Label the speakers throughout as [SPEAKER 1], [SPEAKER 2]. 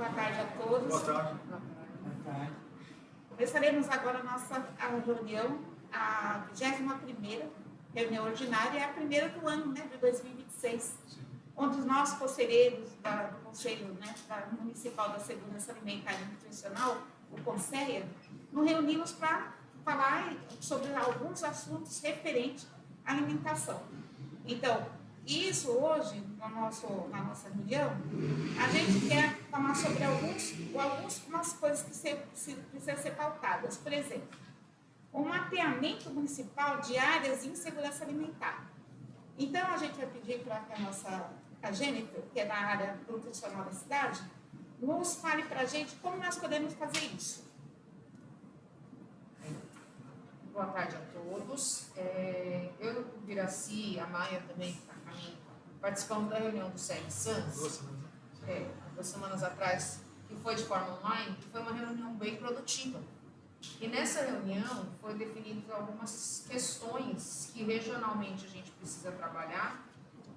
[SPEAKER 1] Boa tarde a todos.
[SPEAKER 2] Boa tarde.
[SPEAKER 1] Começaremos agora a reunião, a 21ª reunião ordinária, é a primeira do ano, né, de 2026, onde nós, conselheiros do Conselho, né, Municipal da Segurança Alimentar e Nutricional, o CONSEA, nos reunimos para falar sobre alguns assuntos referentes à alimentação. Então, isso hoje, na nossa reunião, a gente quer falar sobre algumas coisas que precisam ser pautadas. Por exemplo, o mapeamento municipal de áreas de insegurança alimentar. Então, a gente vai pedir para que a Jennifer, que é da área nutricional da cidade, nos fale para a gente como nós podemos fazer isso.
[SPEAKER 3] Boa tarde a todos. Eu, o Viraci, a Maia também, que está comigo, participamos da reunião do SEG-SANS, 2 semanas atrás, que foi de forma online, e foi uma reunião bem produtiva. E nessa reunião foi definidas algumas questões que regionalmente a gente precisa trabalhar,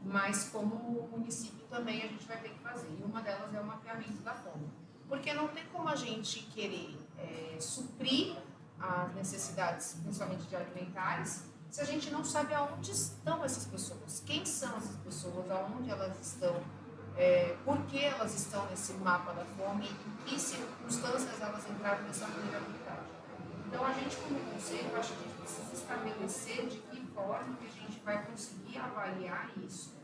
[SPEAKER 3] mas como município também a gente vai ter que fazer. E uma delas é o mapeamento da fome. Porque não tem como a gente querer suprir as necessidades, principalmente de alimentares, se a gente não sabe aonde estão essas pessoas, quem são essas pessoas, aonde elas estão, por que elas estão nesse mapa da fome, em que circunstâncias elas entraram nessa vulnerabilidade. Então, a gente, como conselho, acho que a gente precisa estabelecer de que forma que a gente vai conseguir avaliar isso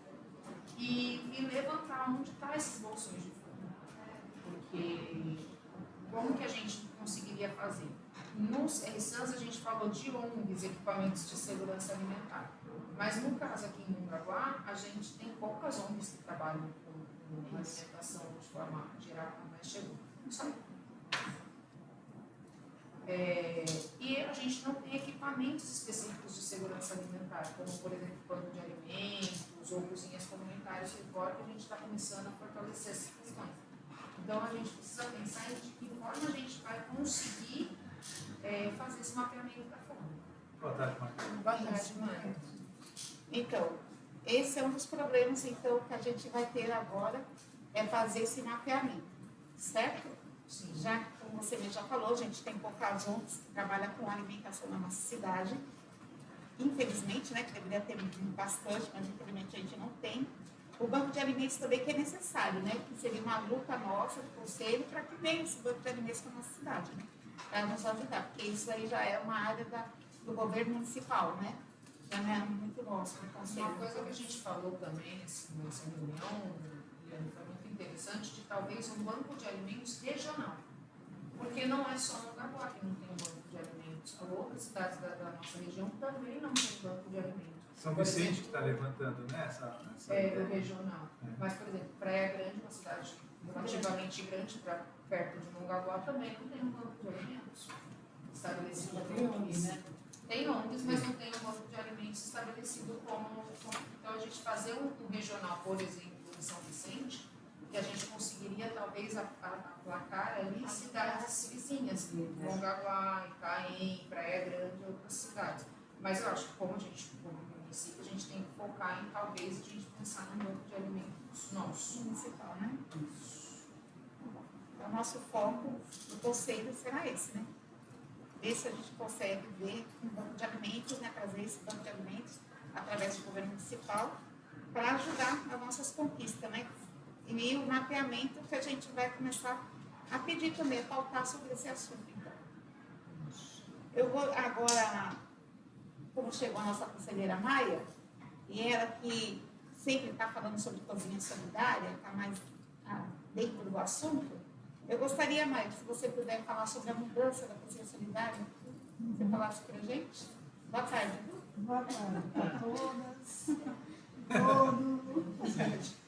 [SPEAKER 3] e levantar onde estão esses bolsões de fome. Porque como que a gente conseguiria fazer? No SEG-SANS a gente falou de ONGs, equipamentos de segurança alimentar, mas no caso aqui em Mongaguá, a gente tem poucas ONGs que trabalham com alimentação de forma geral, mas chegou. E a gente não tem equipamentos específicos de segurança alimentar, como por exemplo banco de alimentos ou cozinhas comunitárias, que agora que a gente está começando a fortalecer essas questões. Então a gente precisa pensar em de que forma a gente vai conseguir fazer esse mapeamento da fome.
[SPEAKER 2] Boa tarde, Maia.
[SPEAKER 3] Boa tarde, Maia.
[SPEAKER 1] Então, esse é um dos problemas então, que a gente vai ter agora, é fazer esse mapeamento, certo?
[SPEAKER 3] Sim.
[SPEAKER 1] Já, como você já falou, a gente tem poucas ONGs que trabalham com alimentação na nossa cidade. Infelizmente, né, que deveria ter bastante, mas infelizmente a gente não tem. O banco de alimentos também que é necessário, né? Que seria uma luta nossa, do conselho, para que venha esse banco de alimentos para a nossa cidade, né? Para nos ajudar, porque isso aí já é uma área do governo municipal, né? Já não é muito nosso, do conselho.
[SPEAKER 3] Uma coisa que a gente falou também nessa reunião, e foi muito interessante, de talvez um banco de alimentos regional. Porque não é só Mongaguá que não tem um banco de alimentos. Outras cidades da nossa região também não tem banco de alimentos.
[SPEAKER 2] São Vicente que está levantando, né?
[SPEAKER 3] O regional. Mas, por exemplo, Praia Grande, uma cidade relativamente grande, perto de Mongaguá, também não tem um banco de alimentos estabelecido.
[SPEAKER 4] Tem ONGs, né?
[SPEAKER 3] Tem ONGs, mas não tem um banco de alimentos estabelecido como. Então, a gente fazer um regional, por exemplo, em São Vicente, que a gente conseguiria, talvez, aplacar ali cidades vizinhas, Mongaguá, Itaém, Praia Grande e outras cidades. Mas eu acho que, como município, a gente tem que focar em, talvez, a gente pensar num banco de alimentos nosso.
[SPEAKER 1] Municipal, né? Então, o nosso foco do conselho será esse, né? Ver se a gente consegue ver um banco de alimentos, né? Trazer esse banco de alimentos através do governo municipal para ajudar as nossas conquistas, né? E o mapeamento que a gente vai começar a pedir também, a pautar sobre esse assunto. Então, eu vou agora, como chegou a nossa conselheira Maia, e ela que sempre está falando sobre cozinha solidária, está mais dentro do assunto, eu gostaria, Maia, se você puder falar sobre a mudança da cozinha solidária, você falasse para a gente. Boa tarde.
[SPEAKER 4] Boa tarde a todas, todos.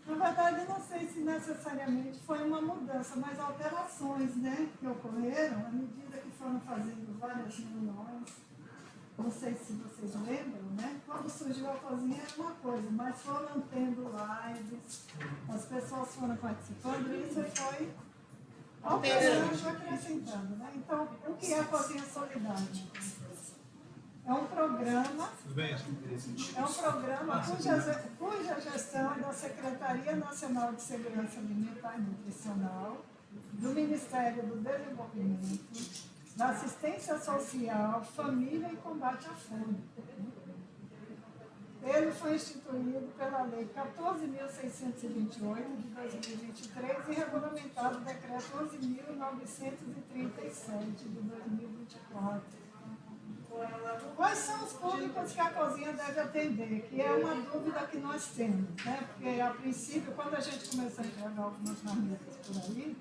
[SPEAKER 4] Na verdade, eu não sei se necessariamente foi uma mudança, mas alterações, né, que ocorreram à medida que foram fazendo várias reuniões. Não sei se vocês lembram, né? Quando surgiu a cozinha era uma coisa, mas foram tendo lives, as pessoas foram participando e isso foi alterando, acrescentando, né? Então, o que é a cozinha solidária? É um programa cuja gestão são da Secretaria Nacional de Segurança Alimentar e Nutricional, do Ministério do Desenvolvimento, da Assistência Social, Família e Combate à Fome. Ele foi instituído pela Lei 14.628 de 2023 e regulamentado no Decreto 11.937 de 2024. Quais são os públicos que a cozinha deve atender? Que é uma dúvida que nós temos, né? Porque, a princípio, quando a gente começou a entregar algumas marmitas por aí,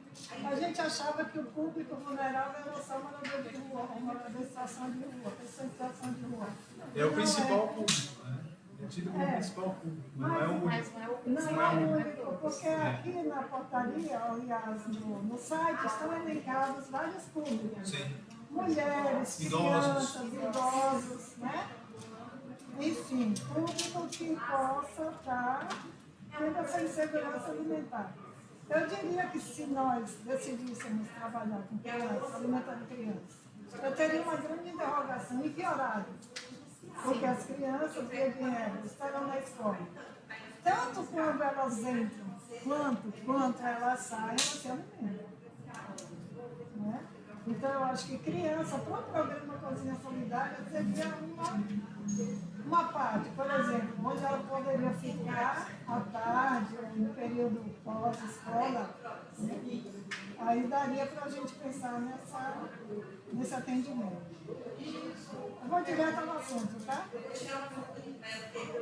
[SPEAKER 4] a gente achava que o público vulnerável era só morador de rua, morador em situação de rua, pessoa em situação de rua.
[SPEAKER 2] É o principal público, né? É tido como principal público, mas não é o único.
[SPEAKER 4] Não é o único, porque aqui na portaria, aliás, no site, estão elencados vários públicos.
[SPEAKER 2] Sim.
[SPEAKER 4] Mulheres, crianças, idosos, né? Enfim, público que possa estar tendo essa insegurança alimentar. Eu diria que se nós decidíssemos trabalhar com crianças, alimentando crianças, eu teria uma grande interrogação em que horário? Porque as crianças, via de regra, estarão na escola. Tanto quando elas entram, quanto elas saem, elas se alimentam. Né? Então, eu acho que criança, para o programa Cozinha Solidária, seria uma parte, por exemplo, onde ela poderia ficar à tarde, no período pós-escola, aí daria para a gente pensar nesse atendimento. Eu vou direto ao assunto, tá?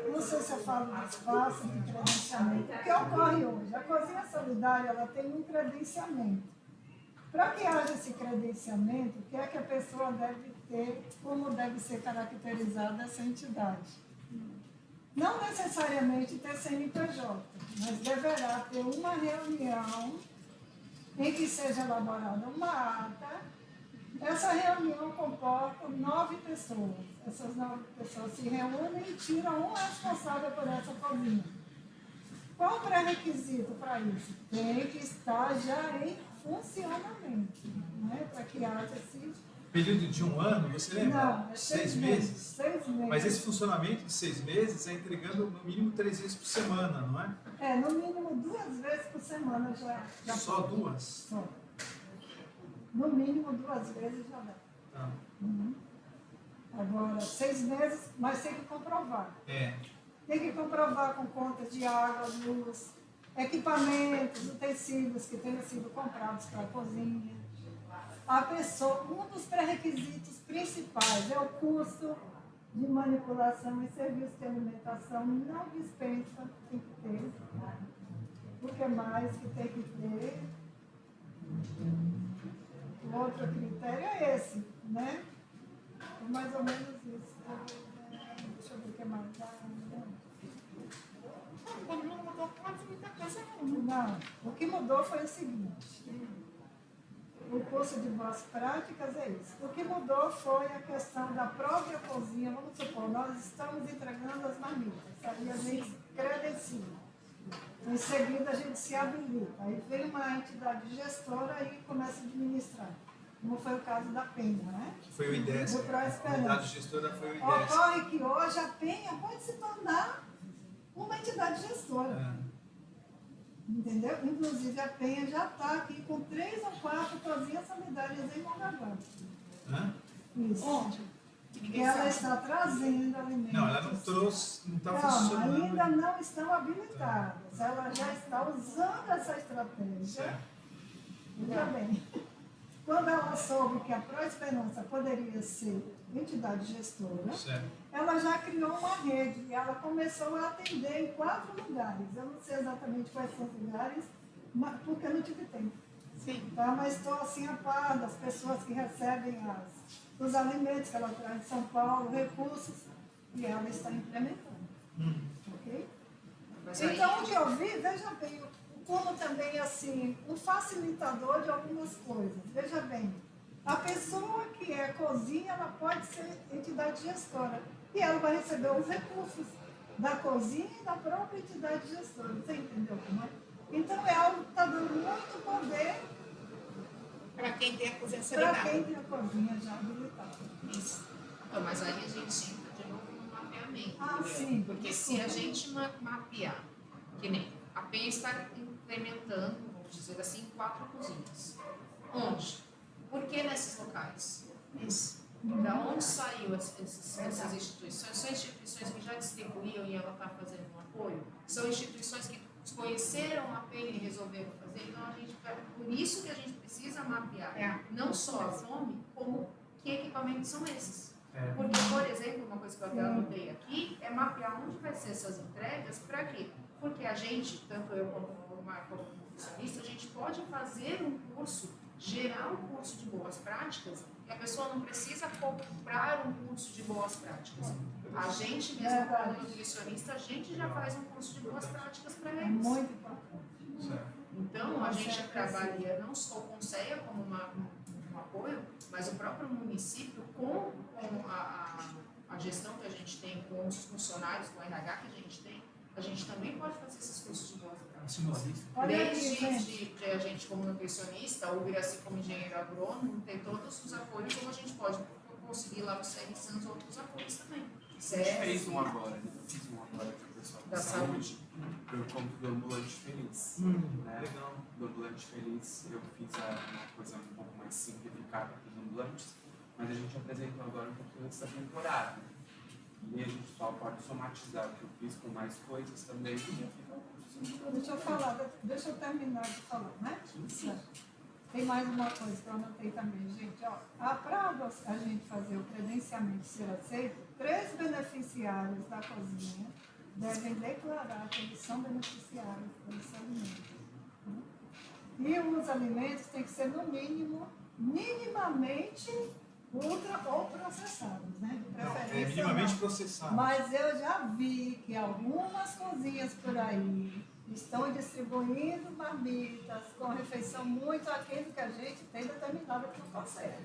[SPEAKER 4] Não sei se eu falo de espaço, de credenciamento. O que ocorre hoje? A Cozinha Solidária ela tem um credenciamento. Para que haja esse credenciamento, o que é que a pessoa deve ter, como deve ser caracterizada essa entidade? Não necessariamente ter CNPJ, mas deverá ter uma reunião em que seja elaborada uma ata. Essa reunião comporta 9 pessoas. Essas 9 pessoas se reúnem e tiram um responsável por essa cozinha. Qual o pré-requisito para isso? Tem que estar já em funcionamento, né? Para que haja esse...
[SPEAKER 2] Período de 1 ano, você lembra?
[SPEAKER 4] Não, é
[SPEAKER 2] 6 meses?
[SPEAKER 4] 6 meses.
[SPEAKER 2] Mas esse funcionamento de 6 meses é entregando no mínimo 3 vezes por semana, não é?
[SPEAKER 4] É, no mínimo 2 vezes por semana já
[SPEAKER 2] Só 2?
[SPEAKER 4] Só. No mínimo 2 vezes já dá.
[SPEAKER 2] Tá.
[SPEAKER 4] Uhum. Agora, 6 meses, mas tem que comprovar.
[SPEAKER 2] É.
[SPEAKER 4] Tem que comprovar com contas de água, luz, equipamentos, utensílios que tenham sido comprados para a cozinha. A pessoa, um dos pré-requisitos principais é o curso de manipulação e serviço de alimentação. Não dispensa, tem que ter. O que mais que tem que ter? O outro critério é esse, né? É mais ou menos isso. Deixa eu ver o que mais.
[SPEAKER 1] Não mudou quase muita coisa, não.
[SPEAKER 4] Não, o que mudou foi o seguinte. O curso de boas práticas é isso. O que mudou foi a questão da própria cozinha. Vamos supor, nós estamos entregando as marmitas, aí a gente credencia. Em seguida, a gente se habilita. Aí vem uma entidade gestora e começa a administrar. Como foi o caso da Penha, né?
[SPEAKER 2] Foi o IDESC.
[SPEAKER 4] Do Pró-Esperança.
[SPEAKER 2] A unidade gestora foi o IDESC.
[SPEAKER 4] Ocorre que hoje a Penha pode se tornar uma entidade gestora.
[SPEAKER 2] É.
[SPEAKER 4] Entendeu? Inclusive, a Penha já está aqui com 3 ou 4 cozinhas solidárias em Mongaguá.
[SPEAKER 2] Hã?
[SPEAKER 4] Isso.
[SPEAKER 1] Onde?
[SPEAKER 4] E ela está trazendo alimentos.
[SPEAKER 2] Não, ela não trouxe, não está
[SPEAKER 4] Não,
[SPEAKER 2] funcionando.
[SPEAKER 4] ainda não estão habilitadas. Ela já está usando essa estratégia.
[SPEAKER 2] Certo.
[SPEAKER 4] Veja bem, quando ela soube que a Pró-Esperança poderia ser entidade gestora,
[SPEAKER 2] Certo.
[SPEAKER 4] ela já criou uma rede e ela começou a atender em 4 lugares. Eu não sei exatamente quais são os lugares, porque eu não tive tempo.
[SPEAKER 1] Sim.
[SPEAKER 4] Tá? Mas estou assim a par das pessoas que recebem os alimentos que ela traz de São Paulo, recursos, e ela está implementando. Ok?
[SPEAKER 3] Mas aí,
[SPEAKER 4] Então, o que eu vi, veja bem, como também assim, um facilitador de algumas coisas. Veja bem, a pessoa que é cozinha, ela pode ser entidade gestora. E ela vai receber os recursos da cozinha e da própria entidade gestora. Você entendeu como é? Então, é algo que está dando muito poder
[SPEAKER 1] Para quem tem a cozinha
[SPEAKER 4] para
[SPEAKER 1] solidária.
[SPEAKER 4] quem tem a cozinha já habilitada.
[SPEAKER 1] Isso.
[SPEAKER 3] então, mas aí a gente entra de novo no mapeamento.
[SPEAKER 4] Ah,
[SPEAKER 3] entendeu?
[SPEAKER 4] sim.
[SPEAKER 3] Porque se a gente mapear implementando, vamos dizer assim, 4 cozinhas. Onde? Por que nesses locais?
[SPEAKER 1] Isso.
[SPEAKER 3] Da onde saiu essas instituições? São instituições que já distribuíam e ela está fazendo um apoio? São instituições que conheceram a pena e resolveram fazer? Então, por isso que a gente precisa mapear não só a fome, como que equipamentos são esses. Porque, por exemplo, uma coisa que eu até anotei aqui é mapear onde vai ser essas entregas, para quê? Porque a gente, tanto eu como nutricionista, a gente pode fazer um curso, gerar um curso de boas práticas, e a pessoa não precisa comprar um curso de boas práticas. A gente mesmo, como nutricionista, a gente já faz um curso de boas práticas para eles.
[SPEAKER 4] Muito importante.
[SPEAKER 3] Então, a gente trabalha não só o Conceia como um apoio, mas o próprio município com a gestão que a gente tem, com os funcionários, com o RH que a gente também pode fazer esses cursos de boas práticas. Desde a gente como nutricionista, o Viraci como engenheiro agrônomo, tem todos os apoios, como a gente pode conseguir lá no CR Santos outros apoios também.
[SPEAKER 5] A gente fez um agora, eu fiz um agora para o pessoal da saúde, por conta do Ambulante Feliz. Né?
[SPEAKER 2] Legal.
[SPEAKER 5] Do Ambulante Feliz, eu fiz uma coisa um pouco mais simplificada para os ambulantes, mas a gente apresentou agora um pouquinho antes da temporada. E a gente só pode somatizar o que eu fiz com mais coisas também, e já fica
[SPEAKER 4] Deixa eu terminar de falar, né? Sim. Tem mais uma coisa que eu anotei também, gente. Para a gente fazer o credenciamento ser aceito, 3 beneficiários da cozinha devem declarar que eles são beneficiários desse alimento. E os alimentos têm que ser, no mínimo, minimamente ultra ou processados, né? De preferência,
[SPEAKER 2] minimamente processados.
[SPEAKER 4] Mas eu já vi que algumas cozinhas por aí estão distribuindo marmitas com refeição muito aquém do que a gente tem determinado que não consegue,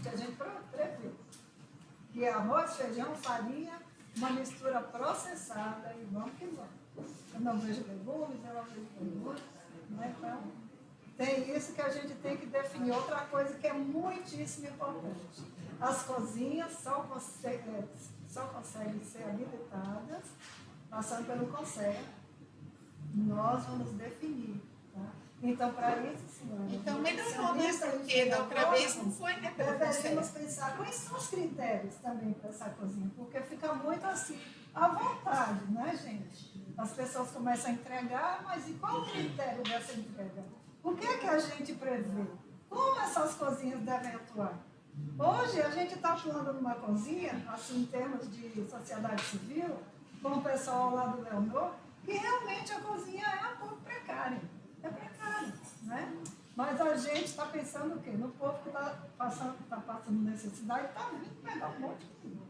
[SPEAKER 4] que a gente prevê. Que é arroz, feijão, farinha, uma mistura processada e vamos que vamos. Eu não vejo legumes, eu não vejo legumes, né? Então, tem isso que a gente tem que definir. Outra coisa que é muitíssimo importante. As cozinhas só conseguem ser habilitadas passando pelo Conselho. Nós vamos definir. Tá? Então, para isso, senhora.
[SPEAKER 1] Então, melhorou, né? Porque da outra vez não foi, né?
[SPEAKER 4] Deveríamos pensar quais são os critérios também para essa cozinha, porque fica muito assim, à vontade, né, gente? As pessoas começam a entregar, mas e qual o critério dessa entrega? O que é que a gente prevê? Como essas cozinhas devem atuar? Hoje, a gente está atuando numa cozinha, assim, em termos de sociedade civil, com o pessoal lá do Leonor, que realmente a cozinha é um pouco precária. É precária, né? Mas a gente está pensando o quê? No povo que está passando necessidade, está vindo pegar um monte de comida.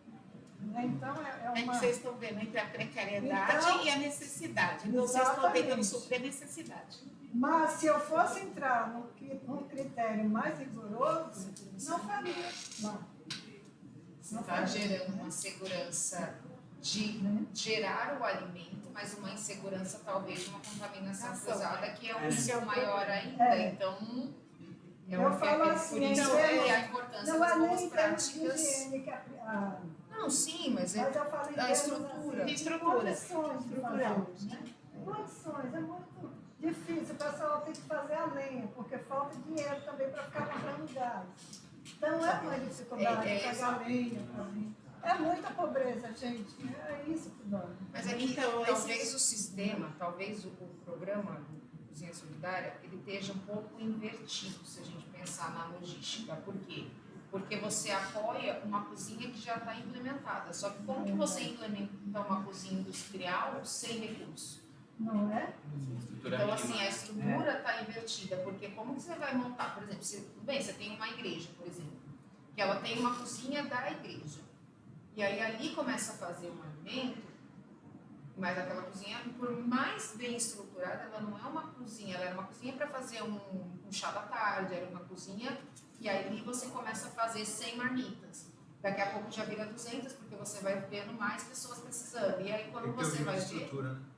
[SPEAKER 4] Então, é uma...
[SPEAKER 1] Vocês estão vendo entre a precariedade e a necessidade. Então, vocês estão tentando suprir a necessidade.
[SPEAKER 4] Mas se eu fosse entrar num critério mais rigoroso, não faria.
[SPEAKER 3] Você está gerando uma segurança de gerar o alimento, mas uma insegurança, talvez, uma contaminação cruzada, que é um risco maior ainda. Então,
[SPEAKER 4] eu falo assim,
[SPEAKER 3] por isso que a importância das boas práticas. Não, sim, mas é a estrutura.
[SPEAKER 4] Condições de fazer, né? Condições, é muito difícil. O pessoal tem que fazer a lenha, porque falta dinheiro também para ficar comprando gás. Então, é uma dificuldade pegar lenha para vir. É muita pobreza, gente. É isso que dói.
[SPEAKER 3] Mas aqui, então, talvez o sistema, talvez o programa Cozinha Solidária, ele esteja um pouco invertido, se a gente pensar na logística. Por quê? Porque você apoia uma cozinha que já está implementada. Só que como que você implementa uma cozinha industrial sem recurso?
[SPEAKER 4] Não é?
[SPEAKER 3] Então, assim, a estrutura está invertida. Porque como que você vai montar? Por exemplo, você tem uma igreja, por exemplo, que ela tem uma cozinha da igreja. E aí ali começa a fazer um alimento, mas aquela cozinha, por mais bem estruturada, ela não é uma cozinha, ela era uma cozinha para fazer um chá da tarde, era uma cozinha, e aí você começa a fazer 100 marmitas. Daqui a pouco já vira 200, porque você vai vendo mais pessoas precisando. E aí quando você vai ver,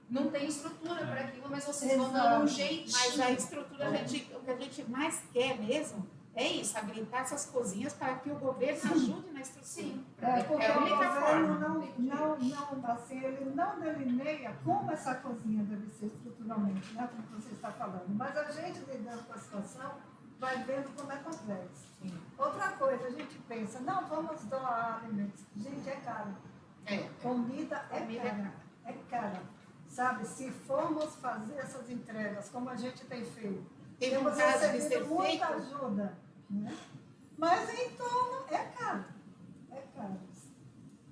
[SPEAKER 3] não tem estrutura para aquilo, mas vocês vão dando um jeitinho.
[SPEAKER 1] Mas a estrutura, o que a gente mais quer mesmo é isso, habilitar essas cozinhas para que o governo ajude na estrutura.
[SPEAKER 3] Sim.
[SPEAKER 4] Porque
[SPEAKER 1] É a
[SPEAKER 4] o
[SPEAKER 1] única
[SPEAKER 4] governo
[SPEAKER 1] forma.
[SPEAKER 4] assim, ele não delineia como essa cozinha deve ser estruturalmente, né, como você está falando. Mas a gente lidando com a situação vai vendo como é complexo.
[SPEAKER 3] Sim.
[SPEAKER 4] Outra coisa, a gente pensa, não, vamos doar alimentos. Gente, é caro.
[SPEAKER 1] É.
[SPEAKER 4] Comida é
[SPEAKER 1] Comida é
[SPEAKER 4] cara. É cara. Sabe, se formos fazer essas entregas, como a gente tem feito,
[SPEAKER 1] Teve um
[SPEAKER 4] temos
[SPEAKER 1] caso de ser
[SPEAKER 4] recebido muita
[SPEAKER 1] feito.
[SPEAKER 4] ajuda, né? Mas em torno é caro. É caro.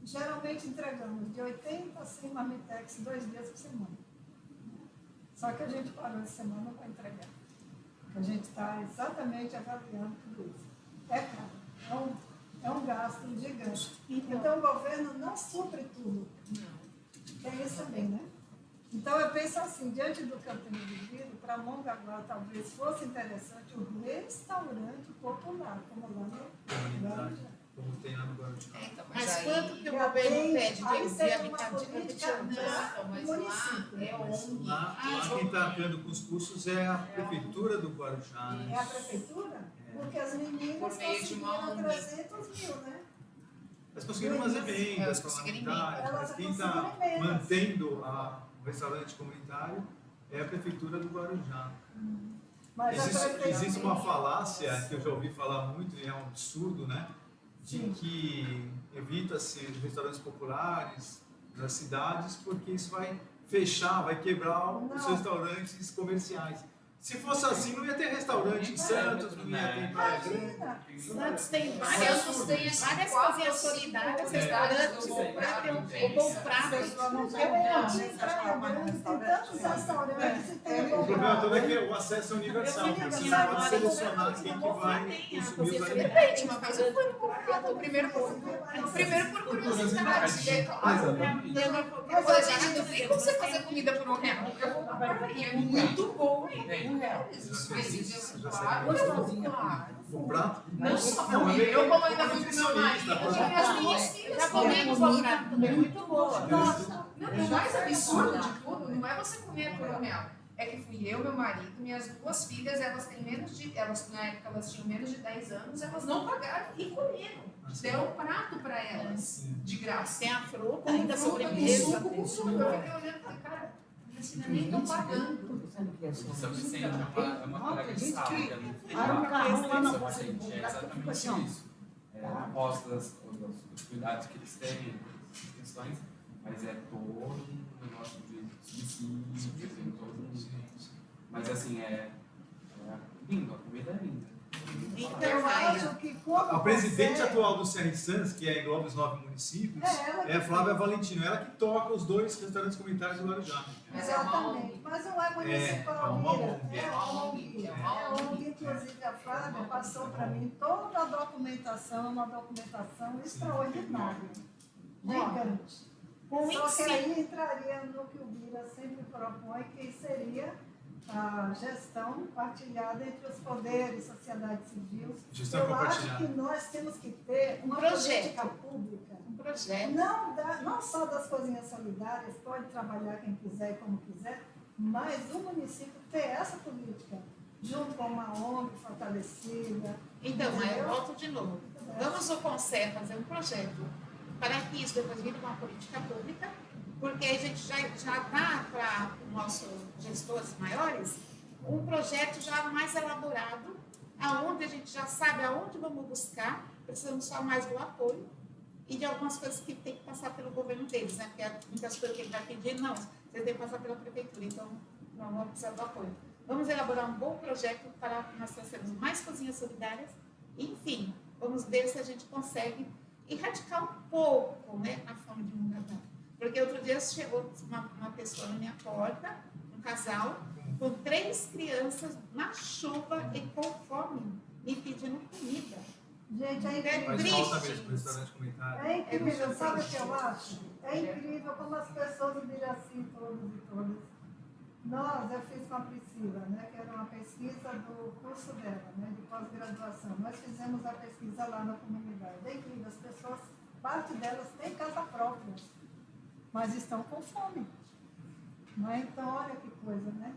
[SPEAKER 4] Geralmente entregamos de 80 a 100 marmitex 2 dias por semana. Só que a gente parou essa semana para entregar. A gente está exatamente avaliando tudo isso. É caro. É um gasto gigante. Então o governo não supre tudo. Tem isso também, né? Então eu penso assim, diante do que eu tenho vivido, para Mongaguá talvez fosse interessante o restaurante popular, como lá no Guarujá.
[SPEAKER 2] Como tem lá no Guarujá.
[SPEAKER 3] Então,
[SPEAKER 1] Mas
[SPEAKER 3] aí-
[SPEAKER 1] quanto que o
[SPEAKER 4] Já
[SPEAKER 1] governo
[SPEAKER 4] tem-
[SPEAKER 1] pede de
[SPEAKER 4] aí
[SPEAKER 1] eles
[SPEAKER 4] tem
[SPEAKER 1] de
[SPEAKER 4] uma
[SPEAKER 1] habitantes?
[SPEAKER 4] política
[SPEAKER 3] Não, mas lá
[SPEAKER 4] município.
[SPEAKER 3] é ONG.
[SPEAKER 2] Lá quem está arcando com os custos é a prefeitura do Guarujá. Né?
[SPEAKER 4] É a prefeitura? Porque as meninas
[SPEAKER 3] Por meio de uma
[SPEAKER 4] conseguiram
[SPEAKER 3] ONG.
[SPEAKER 4] 300 mil, né?
[SPEAKER 2] Elas conseguiram umas emendas
[SPEAKER 3] Elas conseguiram
[SPEAKER 2] parlamentares,
[SPEAKER 4] emendas.
[SPEAKER 2] mas quem está
[SPEAKER 4] Elas conseguiram emendas.
[SPEAKER 2] mantendo o restaurante comunitário é a prefeitura do Guarujá.
[SPEAKER 4] Mas a prefeitura...
[SPEAKER 2] Existe uma falácia que eu já ouvi falar muito e é um absurdo, né? De que evita-se restaurantes populares nas cidades porque isso vai fechar, vai quebrar os
[SPEAKER 4] Não.
[SPEAKER 2] restaurantes comerciais. Se fosse assim, não ia ter restaurante em Santos, não ia ter em Praia Grande.
[SPEAKER 4] Imagina.
[SPEAKER 1] Santos tem
[SPEAKER 3] Santos tem
[SPEAKER 1] várias
[SPEAKER 3] quatro
[SPEAKER 1] cozinhas
[SPEAKER 3] ou cinco
[SPEAKER 1] solidárias,
[SPEAKER 3] unidades
[SPEAKER 1] restaurantes,
[SPEAKER 3] do
[SPEAKER 1] o prato,
[SPEAKER 3] governo.
[SPEAKER 1] o bom prato.
[SPEAKER 4] Tem Praia Grande, tem tantos restaurantes e tem
[SPEAKER 2] O problema todo é que o acesso é universal,
[SPEAKER 4] Eu
[SPEAKER 2] porque você
[SPEAKER 4] digo,
[SPEAKER 2] pode selecionar quem que vai consumir os alimentos.
[SPEAKER 3] Depende, uma vez eu fui no mercado, primeiro por curiosidade, é claro. Eu falei, gente, não tem como você fazer comida por R$1. Eu vou comprar e é muito bom.
[SPEAKER 2] O prato?
[SPEAKER 3] Não só
[SPEAKER 2] Não,
[SPEAKER 3] comi, eu como ainda fui com meu
[SPEAKER 2] nutricionista,
[SPEAKER 3] marido, eu tive as minhas filhas
[SPEAKER 1] Já comi no bom
[SPEAKER 3] comendo.
[SPEAKER 1] prato também, muito boa.
[SPEAKER 3] Não, o mais absurdo de tudo não é você comer por R$1. É que fui eu, meu marido, minhas duas filhas, elas têm menos de. Na época elas tinham menos de 10 anos, elas não pagaram e comeram. Deram um prato para elas, de graça.
[SPEAKER 1] Tem a fruta,
[SPEAKER 3] Com
[SPEAKER 1] ainda
[SPEAKER 3] fruta, com
[SPEAKER 1] sobremesa.
[SPEAKER 3] suco, com fruta. Eu fiquei olhando e falei, cara, eles ainda nem estão pagando.
[SPEAKER 5] São Vicente é uma colega de sala, que é no
[SPEAKER 6] Para um carro lá na
[SPEAKER 5] São
[SPEAKER 6] porta do
[SPEAKER 5] Vicente, é
[SPEAKER 6] buraco, fica assim, ó.
[SPEAKER 5] exatamente isso. Aposta os cuidados que eles têm, as questões, mas é todo um negócio de subsídio, tem todo um... Mas assim, é lindo, a comida é linda.
[SPEAKER 1] Então,
[SPEAKER 4] Eu acho que quando
[SPEAKER 2] A presidente
[SPEAKER 4] você-
[SPEAKER 2] atual do CR Sans, que engloba os 9 municípios, é a Flávia Valentino. Ela que toca os 2 restaurantes comunitários do Guarujá.
[SPEAKER 3] Mas é uma
[SPEAKER 4] Exatamente,
[SPEAKER 3] ONG.
[SPEAKER 4] mas não é municipal,
[SPEAKER 2] é uma
[SPEAKER 4] Mira.
[SPEAKER 2] ONG.
[SPEAKER 4] É uma ONG. É ONG, inclusive a Flávia passou para mim toda a documentação, uma documentação extraordinária, gigante.
[SPEAKER 1] com
[SPEAKER 4] Só que
[SPEAKER 1] ensino.
[SPEAKER 4] aí entraria no que o Bira sempre propõe, que seria a gestão partilhada entre os poderes, sociedade civil.
[SPEAKER 2] Gestão
[SPEAKER 4] Eu acho
[SPEAKER 2] compartilhada.
[SPEAKER 4] que nós temos que ter uma
[SPEAKER 1] projeto.
[SPEAKER 4] política pública.
[SPEAKER 1] Um projeto.
[SPEAKER 4] Não só das cozinhas solidárias, pode trabalhar quem quiser e como quiser, mas o município ter essa política, junto com uma ONG fortalecida.
[SPEAKER 1] Então, aí eu
[SPEAKER 4] entendeu?
[SPEAKER 1] volto de novo. Vamos o Conselho fazer um projeto para que isso depois vire uma política pública, porque a gente já dá para os nossos gestores maiores um projeto já mais elaborado, aonde a gente já sabe aonde vamos buscar, precisamos só mais do apoio e de algumas coisas que tem que passar pelo governo deles, né? Porque muitas coisas que ele vai pedir, não, você tem que passar pela prefeitura, então não vamos precisar do apoio. Vamos elaborar um bom projeto para que nós trouxermos mais cozinhas solidárias, enfim, vamos ver se a gente consegue erradicar um pouco, né, a fome de Mongaguá. Porque outro dia chegou uma pessoa na minha porta, um casal, com 3 crianças na chuva e com fome, me pedindo comida.
[SPEAKER 4] Gente, é
[SPEAKER 1] É
[SPEAKER 2] Faz
[SPEAKER 4] incrível.
[SPEAKER 2] falta
[SPEAKER 1] triste
[SPEAKER 2] mesmo o restaurante comunitário.
[SPEAKER 4] É incrível, sabe o que eu acho? É incrível como as pessoas do Biraci, todos e todas. Eu fiz com a Priscila, né, que era uma pesquisa do curso dela, né, de pós-graduação. Nós fizemos a pesquisa lá na comunidade. É incrível, as pessoas, parte delas tem casa própria, mas estão com fome. Não é? Então, olha que coisa, né?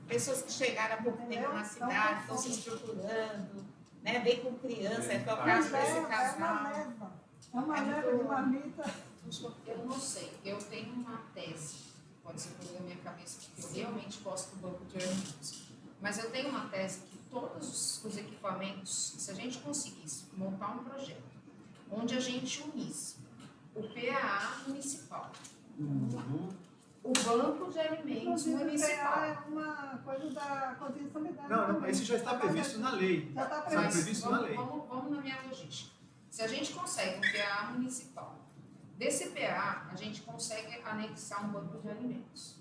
[SPEAKER 1] pessoas que chegaram há pouco tempo
[SPEAKER 4] Entendeu?
[SPEAKER 1] na
[SPEAKER 4] Então,
[SPEAKER 1] cidade, estão se estruturando, né? Vem com criança, é o caso
[SPEAKER 4] Mas
[SPEAKER 1] desse
[SPEAKER 4] é uma
[SPEAKER 1] casal.
[SPEAKER 4] leva. É uma
[SPEAKER 1] É
[SPEAKER 4] leva
[SPEAKER 1] muito-
[SPEAKER 4] de marmita.
[SPEAKER 3] Eu não sei, eu tenho uma tese, pode ser coisa da minha cabeça, porque eu realmente gosto do banco de alimentos. Mas eu tenho uma tese que todos os equipamentos, se a gente conseguisse montar um projeto onde a gente unisse o PAA municipal, o banco de alimentos
[SPEAKER 4] Inclusive, o PA
[SPEAKER 3] municipal,
[SPEAKER 4] é uma coisa da cozinha solidária.
[SPEAKER 2] Não,
[SPEAKER 4] também.
[SPEAKER 2] esse já está previsto na lei.
[SPEAKER 4] Já está
[SPEAKER 2] Está
[SPEAKER 4] previsto.
[SPEAKER 2] previsto na lei.
[SPEAKER 3] vamos na minha logística. Se a gente consegue um PA municipal, desse PA a gente consegue anexar um banco de alimentos.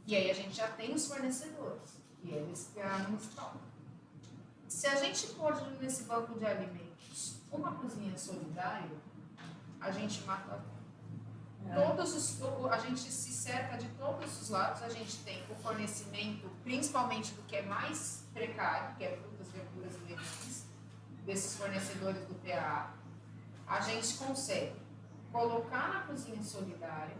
[SPEAKER 3] E aí a gente já tem os fornecedores, que é desse PA municipal. Se a gente pode nesse banco de alimentos uma cozinha solidária, a gente mata a gente se cerca de todos os lados, a gente tem o fornecimento, principalmente do que é mais precário, que é frutas, verduras e legumes, desses fornecedores do PA. A gente consegue colocar na cozinha solidária,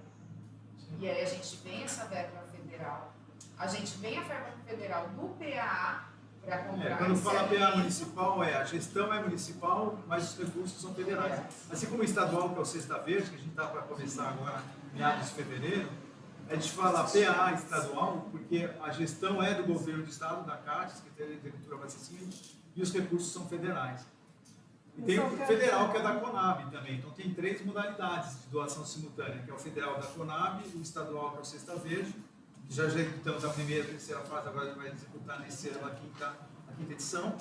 [SPEAKER 3] e aí a gente vem essa verba federal, a gente vem a verba federal do PA para comprar.
[SPEAKER 2] Quando
[SPEAKER 3] esse
[SPEAKER 2] fala PA
[SPEAKER 3] alimento.
[SPEAKER 2] municipal, a gestão é municipal, mas os recursos são federais. Assim como o estadual, que é o Cesta Verde, que a gente está para começar agora, meados de fevereiro, a gente fala PA estadual, porque a gestão é do governo do estado, da CAT, Secretaria de Agricultura e Abastecimento, e os recursos são federais. E tem o federal, que é da CONAB também. Então tem 3 modalidades de doação simultânea, que é o federal da CONAB, o estadual, que é o Cesta Verde, que já executamos a primeira e a terceira fase, agora a gente vai executar nesse ano a quinta edição.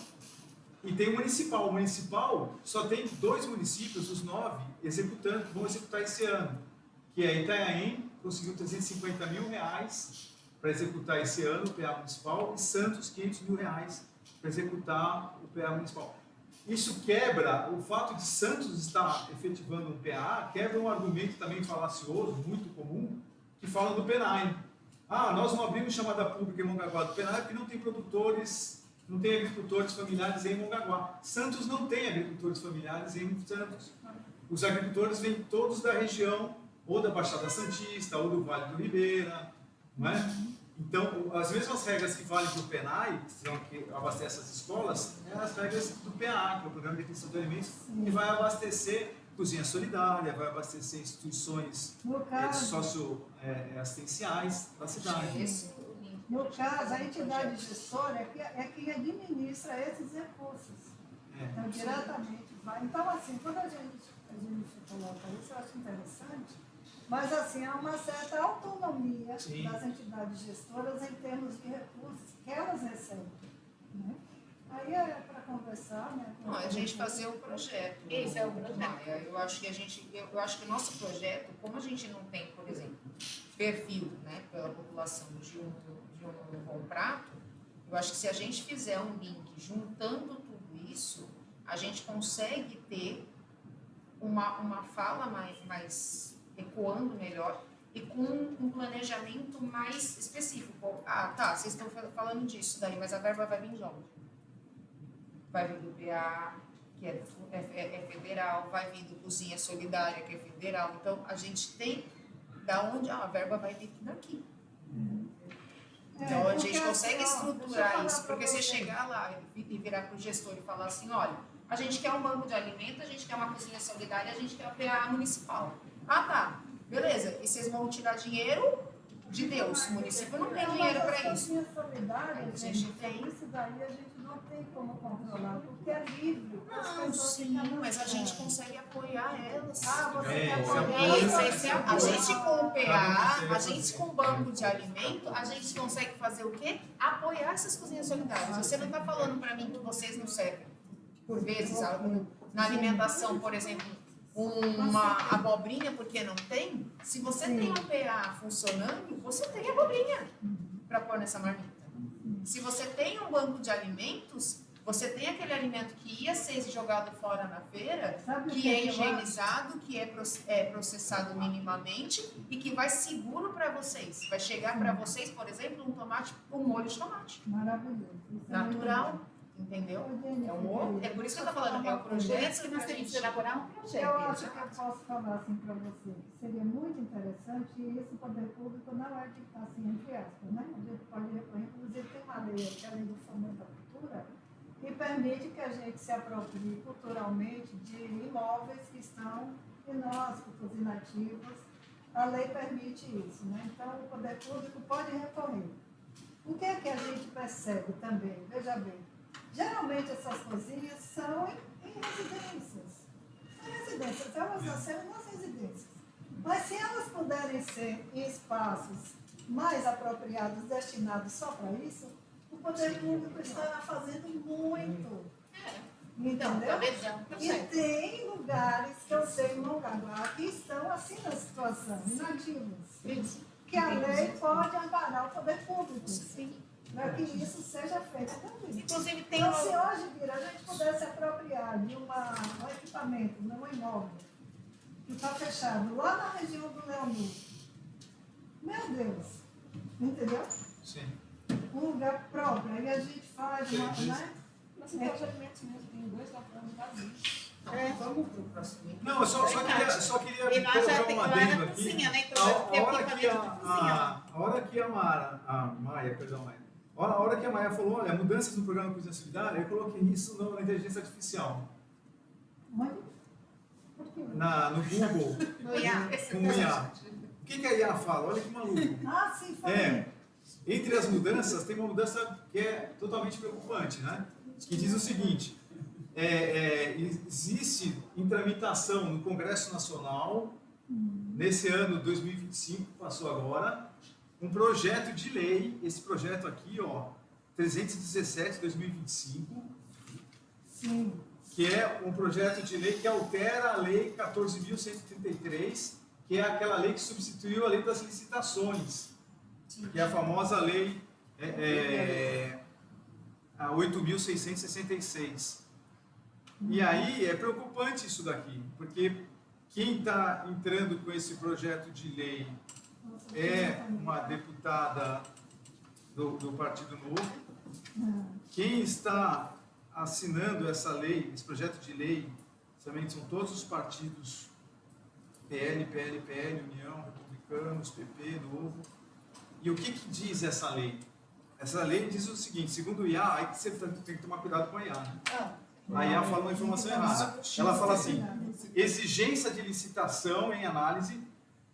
[SPEAKER 2] E tem o municipal. O municipal só tem 2 municípios, os 9, executando, que vão executar esse ano, que é Itanhaém, conseguiu R$350 mil para executar esse ano o PA municipal, e Santos, R$500 mil para executar o PA municipal. Isso quebra, o fato de Santos estar efetivando um PA, quebra um argumento também falacioso, muito comum, que fala do PENAI. Nós não abrimos chamada pública em Mongaguá do PENAI porque não tem produtores, não tem agricultores familiares em Mongaguá. Santos não tem agricultores familiares em Santos. Os agricultores vêm todos da região, ou da Baixada Santista, ou do Vale do Ribeira, não é? Então, as mesmas regras que valem para o PENAI, que abastece as escolas, é as regras do PA, que é o Programa de Aquisição de Alimentos, que vai abastecer cozinha solidária, vai abastecer instituições socioassistenciais da cidade.
[SPEAKER 4] No caso, a entidade gestora é quem administra esses recursos. Então, diretamente vai. Então, assim, quando a gente coloca isso, eu acho interessante. Mas, assim, há uma certa autonomia das entidades gestoras em termos de recursos que elas recebem. Né? Aí é para conversar, né?
[SPEAKER 3] Não, a gente fazer o projeto.
[SPEAKER 1] Esse é o projeto.
[SPEAKER 3] Maia. Eu acho que o nosso projeto, como a gente não tem, por exemplo, perfil, né, pela população de um bom prato, eu acho que se a gente fizer um link juntando tudo isso, a gente consegue ter uma fala mais ecoando melhor e com um planejamento mais específico. Vocês estão falando disso daí, mas a verba vai vir de onde? Vai vir do PA, que é federal, vai vir do Cozinha Solidária, que é federal. Então, a gente tem da onde a verba vai vir daqui. Então, a gente consegue estruturar isso, porque se chegar lá e virar para o gestor e falar assim, olha, a gente quer um banco de alimento, a gente quer uma cozinha solidária, a gente quer o PA municipal. Beleza. E vocês vão tirar dinheiro de Deus. O município não tem dinheiro para isso.
[SPEAKER 4] Cozinha solidária,
[SPEAKER 3] A gente
[SPEAKER 4] tem isso daí, a gente não tem como controlar, porque é livre.
[SPEAKER 3] Não, sim, mas a gente consegue apoiar elas.
[SPEAKER 4] Você quer
[SPEAKER 3] apoiar? A gente com o PA, a gente com o banco de alimento, a gente consegue fazer o quê? Apoiar essas cozinhas solidárias. Você não está falando para mim que vocês não servem, por vezes, na alimentação, por exemplo, uma abobrinha porque não tem? Se você tem um PA funcionando, você tem abobrinha para pôr nessa marmita. Se você tem um banco de alimentos, você tem aquele alimento que ia ser jogado fora na feira, que é higienizado, que é processado minimamente e que vai seguro para vocês. Vai chegar para vocês, por exemplo, um molho de tomate.
[SPEAKER 4] Maravilhoso.
[SPEAKER 3] Natural. Entendeu? É por isso que eu estou falando, é o projeto
[SPEAKER 1] que nós temos que elaborar um projeto.
[SPEAKER 4] Eu acho que eu posso falar assim para você, que seria muito interessante, e isso o poder público não é, assim, entre aspas, né? A gente pode recorrer lei, que é a lei do fomento à cultura, que permite que a gente se aproprie culturalmente de imóveis que estão inóspitos, inativos. A lei permite isso, né? Então, o poder público pode recorrer. O que é que a gente percebe também? Veja bem, geralmente essas coisinhas são em residências. Em residências, elas nasceram nas residências. Mas se elas puderem ser em espaços mais apropriados, destinados só para isso, o poder público estará fazendo muito. Entendeu? E tem lugares que eu sei em Mongaguá que estão assim na situação, inativos. Que a lei pode amparar o poder público. Para que isso seja feito também.
[SPEAKER 1] Inclusive tem
[SPEAKER 4] então, se hoje, Vira, a gente pudesse apropriar de um equipamento, de um imóvel, que está fechado lá na região do Leandro, meu Deus, entendeu?
[SPEAKER 2] Sim.
[SPEAKER 4] Um lugar próprio, aí a gente faz uma, né?
[SPEAKER 3] Mas então, os alimentos mesmo, tem 2 latrões vazios.
[SPEAKER 1] Vamos para o próximo.
[SPEAKER 2] Não, eu só queria
[SPEAKER 1] E nós já
[SPEAKER 2] colocar
[SPEAKER 1] tem
[SPEAKER 2] um
[SPEAKER 1] lá
[SPEAKER 2] adendo
[SPEAKER 1] na
[SPEAKER 2] aqui.
[SPEAKER 1] cozinha, né? Então vai ter
[SPEAKER 2] A hora que
[SPEAKER 1] equipamento de cozinha.
[SPEAKER 2] a hora que a hora que a Maia falou, olha, mudanças no programa Cozinha Solidária, eu coloquei isso na inteligência artificial.
[SPEAKER 4] Mas, por quê?
[SPEAKER 2] No Google,
[SPEAKER 1] No IA.
[SPEAKER 2] com o IA. O que a IA fala? Olha que maluco.
[SPEAKER 4] Ah, sim, falei.
[SPEAKER 2] Entre as mudanças, tem uma mudança que é totalmente preocupante, né? Que diz o seguinte, existe em tramitação no Congresso Nacional, nesse ano 2025, que passou agora, um projeto de lei, esse projeto aqui, ó, 317/2025,
[SPEAKER 4] Sim.
[SPEAKER 2] que é um projeto de lei que altera a lei 14.133, que é aquela lei que substituiu a lei das licitações, que é a famosa lei a 8.666. E aí é preocupante isso daqui, porque quem está entrando com esse projeto de lei é uma deputada do Partido Novo. Quem está assinando essa lei, esse projeto de lei, também são todos os partidos, PL, União, Republicanos, PP, Novo. E o que diz essa lei? Essa lei diz o seguinte, segundo o IA, aí que você tem que tomar cuidado com a IA, né? A IA fala uma informação errada. Ela fala assim, exigência de licitação em análise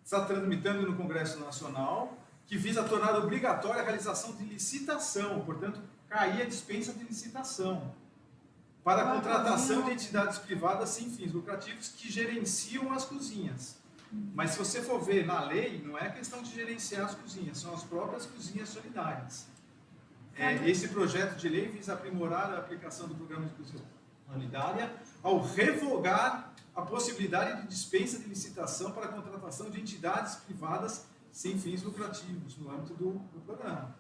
[SPEAKER 2] está tramitando no Congresso Nacional, que visa tornar obrigatória a realização de licitação, portanto, cair a dispensa de licitação, para a contratação de entidades privadas sem fins lucrativos que gerenciam as cozinhas. Mas se você for ver na lei, não é questão de gerenciar as cozinhas, são as próprias cozinhas solidárias. Esse projeto de lei visa aprimorar a aplicação do programa de cozinha solidária ao revogar a possibilidade de dispensa de licitação para a contratação de entidades privadas sem fins lucrativos no âmbito do programa.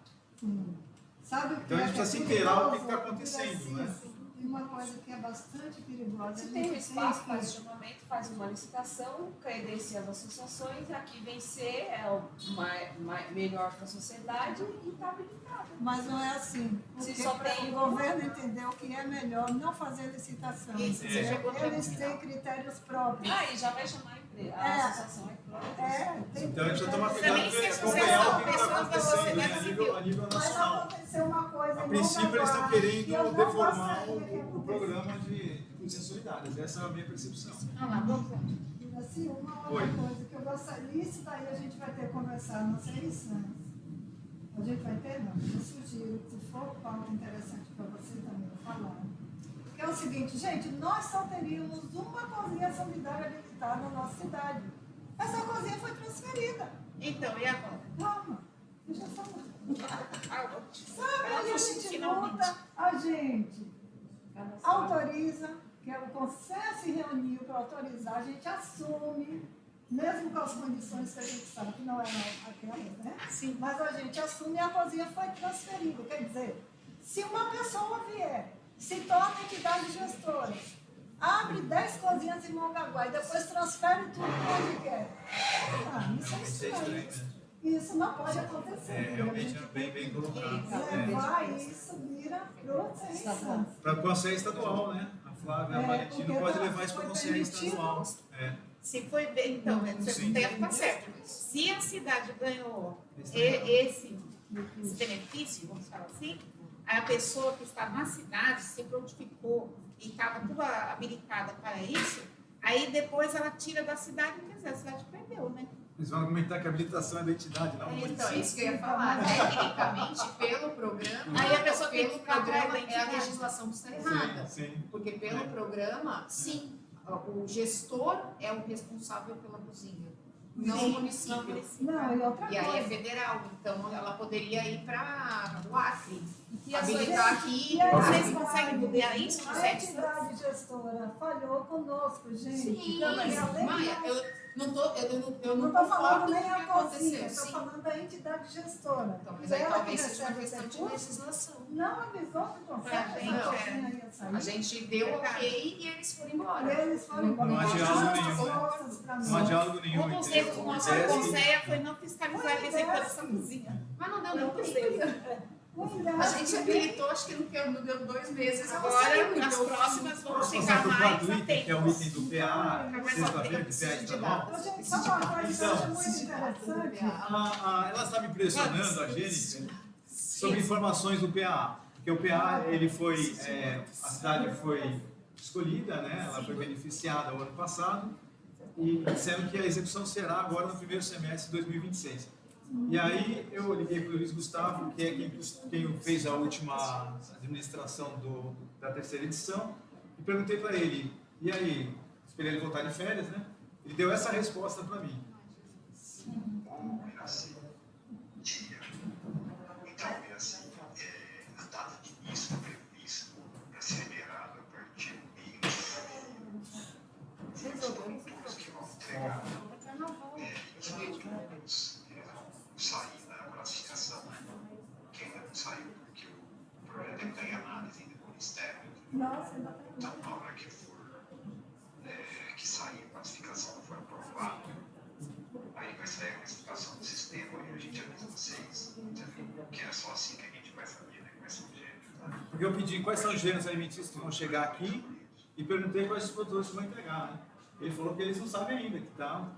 [SPEAKER 4] Sabe
[SPEAKER 2] Então a gente precisa se inteirar o que está acontecendo, né?
[SPEAKER 4] E uma coisa que é bastante perigosa.
[SPEAKER 3] Se tem um espaço, faz o chamamento, faz uma licitação, credencia as associações, aqui vencer é o melhor para a sociedade e está habilitado.
[SPEAKER 4] Mas não é assim. Porque
[SPEAKER 3] Se só tem
[SPEAKER 4] o governo entendeu que é melhor não fazer licitação.
[SPEAKER 1] Isso,
[SPEAKER 2] você
[SPEAKER 1] chegou no
[SPEAKER 4] Eles
[SPEAKER 1] final.
[SPEAKER 4] têm critérios próprios.
[SPEAKER 3] Aí já vai chamar a empresa, a associação é própria.
[SPEAKER 4] Tem
[SPEAKER 2] Então a gente precisa tomar
[SPEAKER 1] Também
[SPEAKER 2] cuidado
[SPEAKER 1] se
[SPEAKER 2] com acompanhar o que
[SPEAKER 1] pessoas
[SPEAKER 2] está
[SPEAKER 1] da
[SPEAKER 2] acontecendo,
[SPEAKER 1] sociedade
[SPEAKER 2] né,
[SPEAKER 1] civil.
[SPEAKER 2] a nível
[SPEAKER 4] Mas
[SPEAKER 2] nacional.
[SPEAKER 4] aconteceu uma coisa
[SPEAKER 2] A
[SPEAKER 4] em
[SPEAKER 2] princípio eles estão
[SPEAKER 4] Mongaguá, que eu
[SPEAKER 2] querendo
[SPEAKER 4] não
[SPEAKER 2] deformar
[SPEAKER 4] gostaria que
[SPEAKER 2] o programa de cozinhas solidárias. Essa é a minha percepção.
[SPEAKER 1] Vamos lá.
[SPEAKER 4] Assim, uma
[SPEAKER 2] Oi.
[SPEAKER 4] outra coisa que eu gostaria, isso daí a gente vai ter que conversar nas eleições. A gente vai ter, não, eu sugiro, se for pauta interessante para você também falar, que é o seguinte, gente, nós só teríamos uma cozinha solidária habilitada na nossa cidade. Essa cozinha foi transferida.
[SPEAKER 1] Então, e agora?
[SPEAKER 4] Calma, deixa eu falar. Sabe,
[SPEAKER 1] Ela
[SPEAKER 4] aí a
[SPEAKER 1] fosse
[SPEAKER 4] gente
[SPEAKER 1] finalmente.
[SPEAKER 4] luta, a gente autoriza, que é o Conselho se reuniu para autorizar, a gente assume, mesmo com as condições que a gente sabe que não eram aquelas, né?
[SPEAKER 1] Sim.
[SPEAKER 4] Mas a gente assume e a cozinha foi transferida. Quer dizer, se uma pessoa vier, se torna entidade gestora, abre 10 cozinhas em Mongaguá e depois transfere tudo para onde quer. Isso é estranho. Isso não pode acontecer.
[SPEAKER 2] Realmente é bem colocado.
[SPEAKER 4] Levar isso vira eleição.
[SPEAKER 2] Para o Conselho Estadual, né? A Flávia Valentino pode levar isso para o Conselho Estadual.
[SPEAKER 1] Se foi bem, então, você
[SPEAKER 2] Sim.
[SPEAKER 1] tem que estar certo. Se a cidade ganhou esse benefício, vamos falar assim, a pessoa que está na cidade se prontificou e estava tudo habilitada para isso, aí depois ela tira da cidade, quer dizer, a cidade perdeu, né?
[SPEAKER 2] Eles vão argumentar que a habilitação é da entidade, não do
[SPEAKER 3] Então,
[SPEAKER 2] município.
[SPEAKER 3] isso que eu ia falar. Tecnicamente, pelo programa,
[SPEAKER 1] Aí a pessoa tem que
[SPEAKER 3] pelo
[SPEAKER 1] ficar atrás
[SPEAKER 3] programa
[SPEAKER 1] da
[SPEAKER 3] é a
[SPEAKER 1] entidade.
[SPEAKER 3] legislação que está errada.
[SPEAKER 2] Sim.
[SPEAKER 3] Porque pelo programa, sim, o gestor é o responsável pela cozinha, não o município.
[SPEAKER 4] Não, e outra
[SPEAKER 3] E aí é
[SPEAKER 4] coisa.
[SPEAKER 3] federal, então ela poderia ir para o Acre,
[SPEAKER 1] E as
[SPEAKER 3] habilitar
[SPEAKER 1] vezes-
[SPEAKER 3] aqui.
[SPEAKER 4] E aí,
[SPEAKER 1] Vocês conseguem mudar isso?
[SPEAKER 4] A
[SPEAKER 1] Consegue?
[SPEAKER 4] entidade gestora falhou conosco, gente.
[SPEAKER 3] Sim,
[SPEAKER 4] Então, além
[SPEAKER 3] Maia,
[SPEAKER 4] da-
[SPEAKER 3] eu não
[SPEAKER 4] não estou falando
[SPEAKER 3] concordo
[SPEAKER 4] nem
[SPEAKER 3] com o que
[SPEAKER 4] a cozinha,
[SPEAKER 3] aconteceu.
[SPEAKER 4] estou
[SPEAKER 3] Sim.
[SPEAKER 4] falando da entidade gestora.
[SPEAKER 3] Então, mas aí
[SPEAKER 4] Ela
[SPEAKER 3] talvez
[SPEAKER 4] que
[SPEAKER 3] seja uma
[SPEAKER 4] recebe
[SPEAKER 3] questão
[SPEAKER 4] esse
[SPEAKER 3] de
[SPEAKER 4] recurso,
[SPEAKER 3] legislação.
[SPEAKER 4] não avisou que consegue
[SPEAKER 1] Pra gente,
[SPEAKER 4] essa cozinha ia sair.
[SPEAKER 3] A gente deu ok e eles foram embora.
[SPEAKER 4] E eles foram embora.
[SPEAKER 2] Não há diálogo
[SPEAKER 4] As
[SPEAKER 2] nenhum, né?
[SPEAKER 4] costas pra
[SPEAKER 2] Não há
[SPEAKER 4] nós.
[SPEAKER 2] diálogo nenhum
[SPEAKER 1] O conselho
[SPEAKER 2] entre
[SPEAKER 1] do
[SPEAKER 2] o
[SPEAKER 1] nosso
[SPEAKER 2] IDESC
[SPEAKER 1] conselho foi não fiscalizar a receita dessa cozinha.
[SPEAKER 3] Mas não deu
[SPEAKER 1] Não
[SPEAKER 3] nem
[SPEAKER 1] conselho.
[SPEAKER 3] tempo.
[SPEAKER 4] O
[SPEAKER 3] A
[SPEAKER 4] IDESC
[SPEAKER 3] gente habilitou, acho que não deu 2 meses. ela
[SPEAKER 1] Agora,
[SPEAKER 3] saiu,
[SPEAKER 1] nas
[SPEAKER 3] então,
[SPEAKER 1] próximas, vão
[SPEAKER 2] Vamos
[SPEAKER 1] chegar
[SPEAKER 2] passar para o
[SPEAKER 1] mais
[SPEAKER 2] quarto item, que é o
[SPEAKER 1] atentos.
[SPEAKER 2] item do PA. Vocês estão vendo que o PA estadual?
[SPEAKER 4] Ô, gente, só uma coisa que eu acho muito interessante.
[SPEAKER 2] Ela está me pressionando, a Jennifer, sobre informações do PA. Porque o PA, ele foi, a cidade foi escolhida, né? Ela foi beneficiada o ano passado e disseram que a execução será agora no primeiro semestre de 2026. E aí eu liguei para o Luiz Gustavo, que é quem fez a última administração da terceira edição, e perguntei para ele, e aí, esperei ele voltar de férias, né? Ele deu essa resposta para mim.
[SPEAKER 6] A data de início prevista para ser liberado a partir de que vão entregar os produtos sair da classificação, que ainda não saiu, porque o projeto está em análise ainda com o Ministério.
[SPEAKER 4] Nossa, ainda tem
[SPEAKER 6] Então, na hora que for que sair a classificação, for aprovada, aí vai sair a classificação do sistema e a gente avisa vocês, entendeu? Que é só assim que a gente vai saber, né? Quais são os gêneros, tá?
[SPEAKER 2] Porque eu pedi quais são os gêneros alimentícios que vão chegar aqui e perguntei quais os produtores que vão entregar, né? Ele falou que eles não sabem ainda, que tá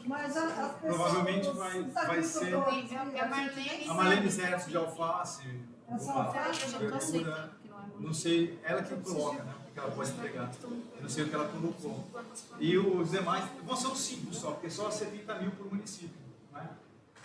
[SPEAKER 4] Mas as pessoas,
[SPEAKER 2] provavelmente
[SPEAKER 4] os
[SPEAKER 2] vai ser
[SPEAKER 4] agricultores,
[SPEAKER 2] a Marlene Zerf de alface,
[SPEAKER 4] Essa
[SPEAKER 2] uma
[SPEAKER 4] alface
[SPEAKER 3] eu já tô aceitando
[SPEAKER 2] verdura,
[SPEAKER 3] que não é muito.
[SPEAKER 2] não sei, ela que coloca, né? O que ela pode entregar. Eu não sei o que ela colocou. E os demais, são 5 só, porque só 70 mil por município, né?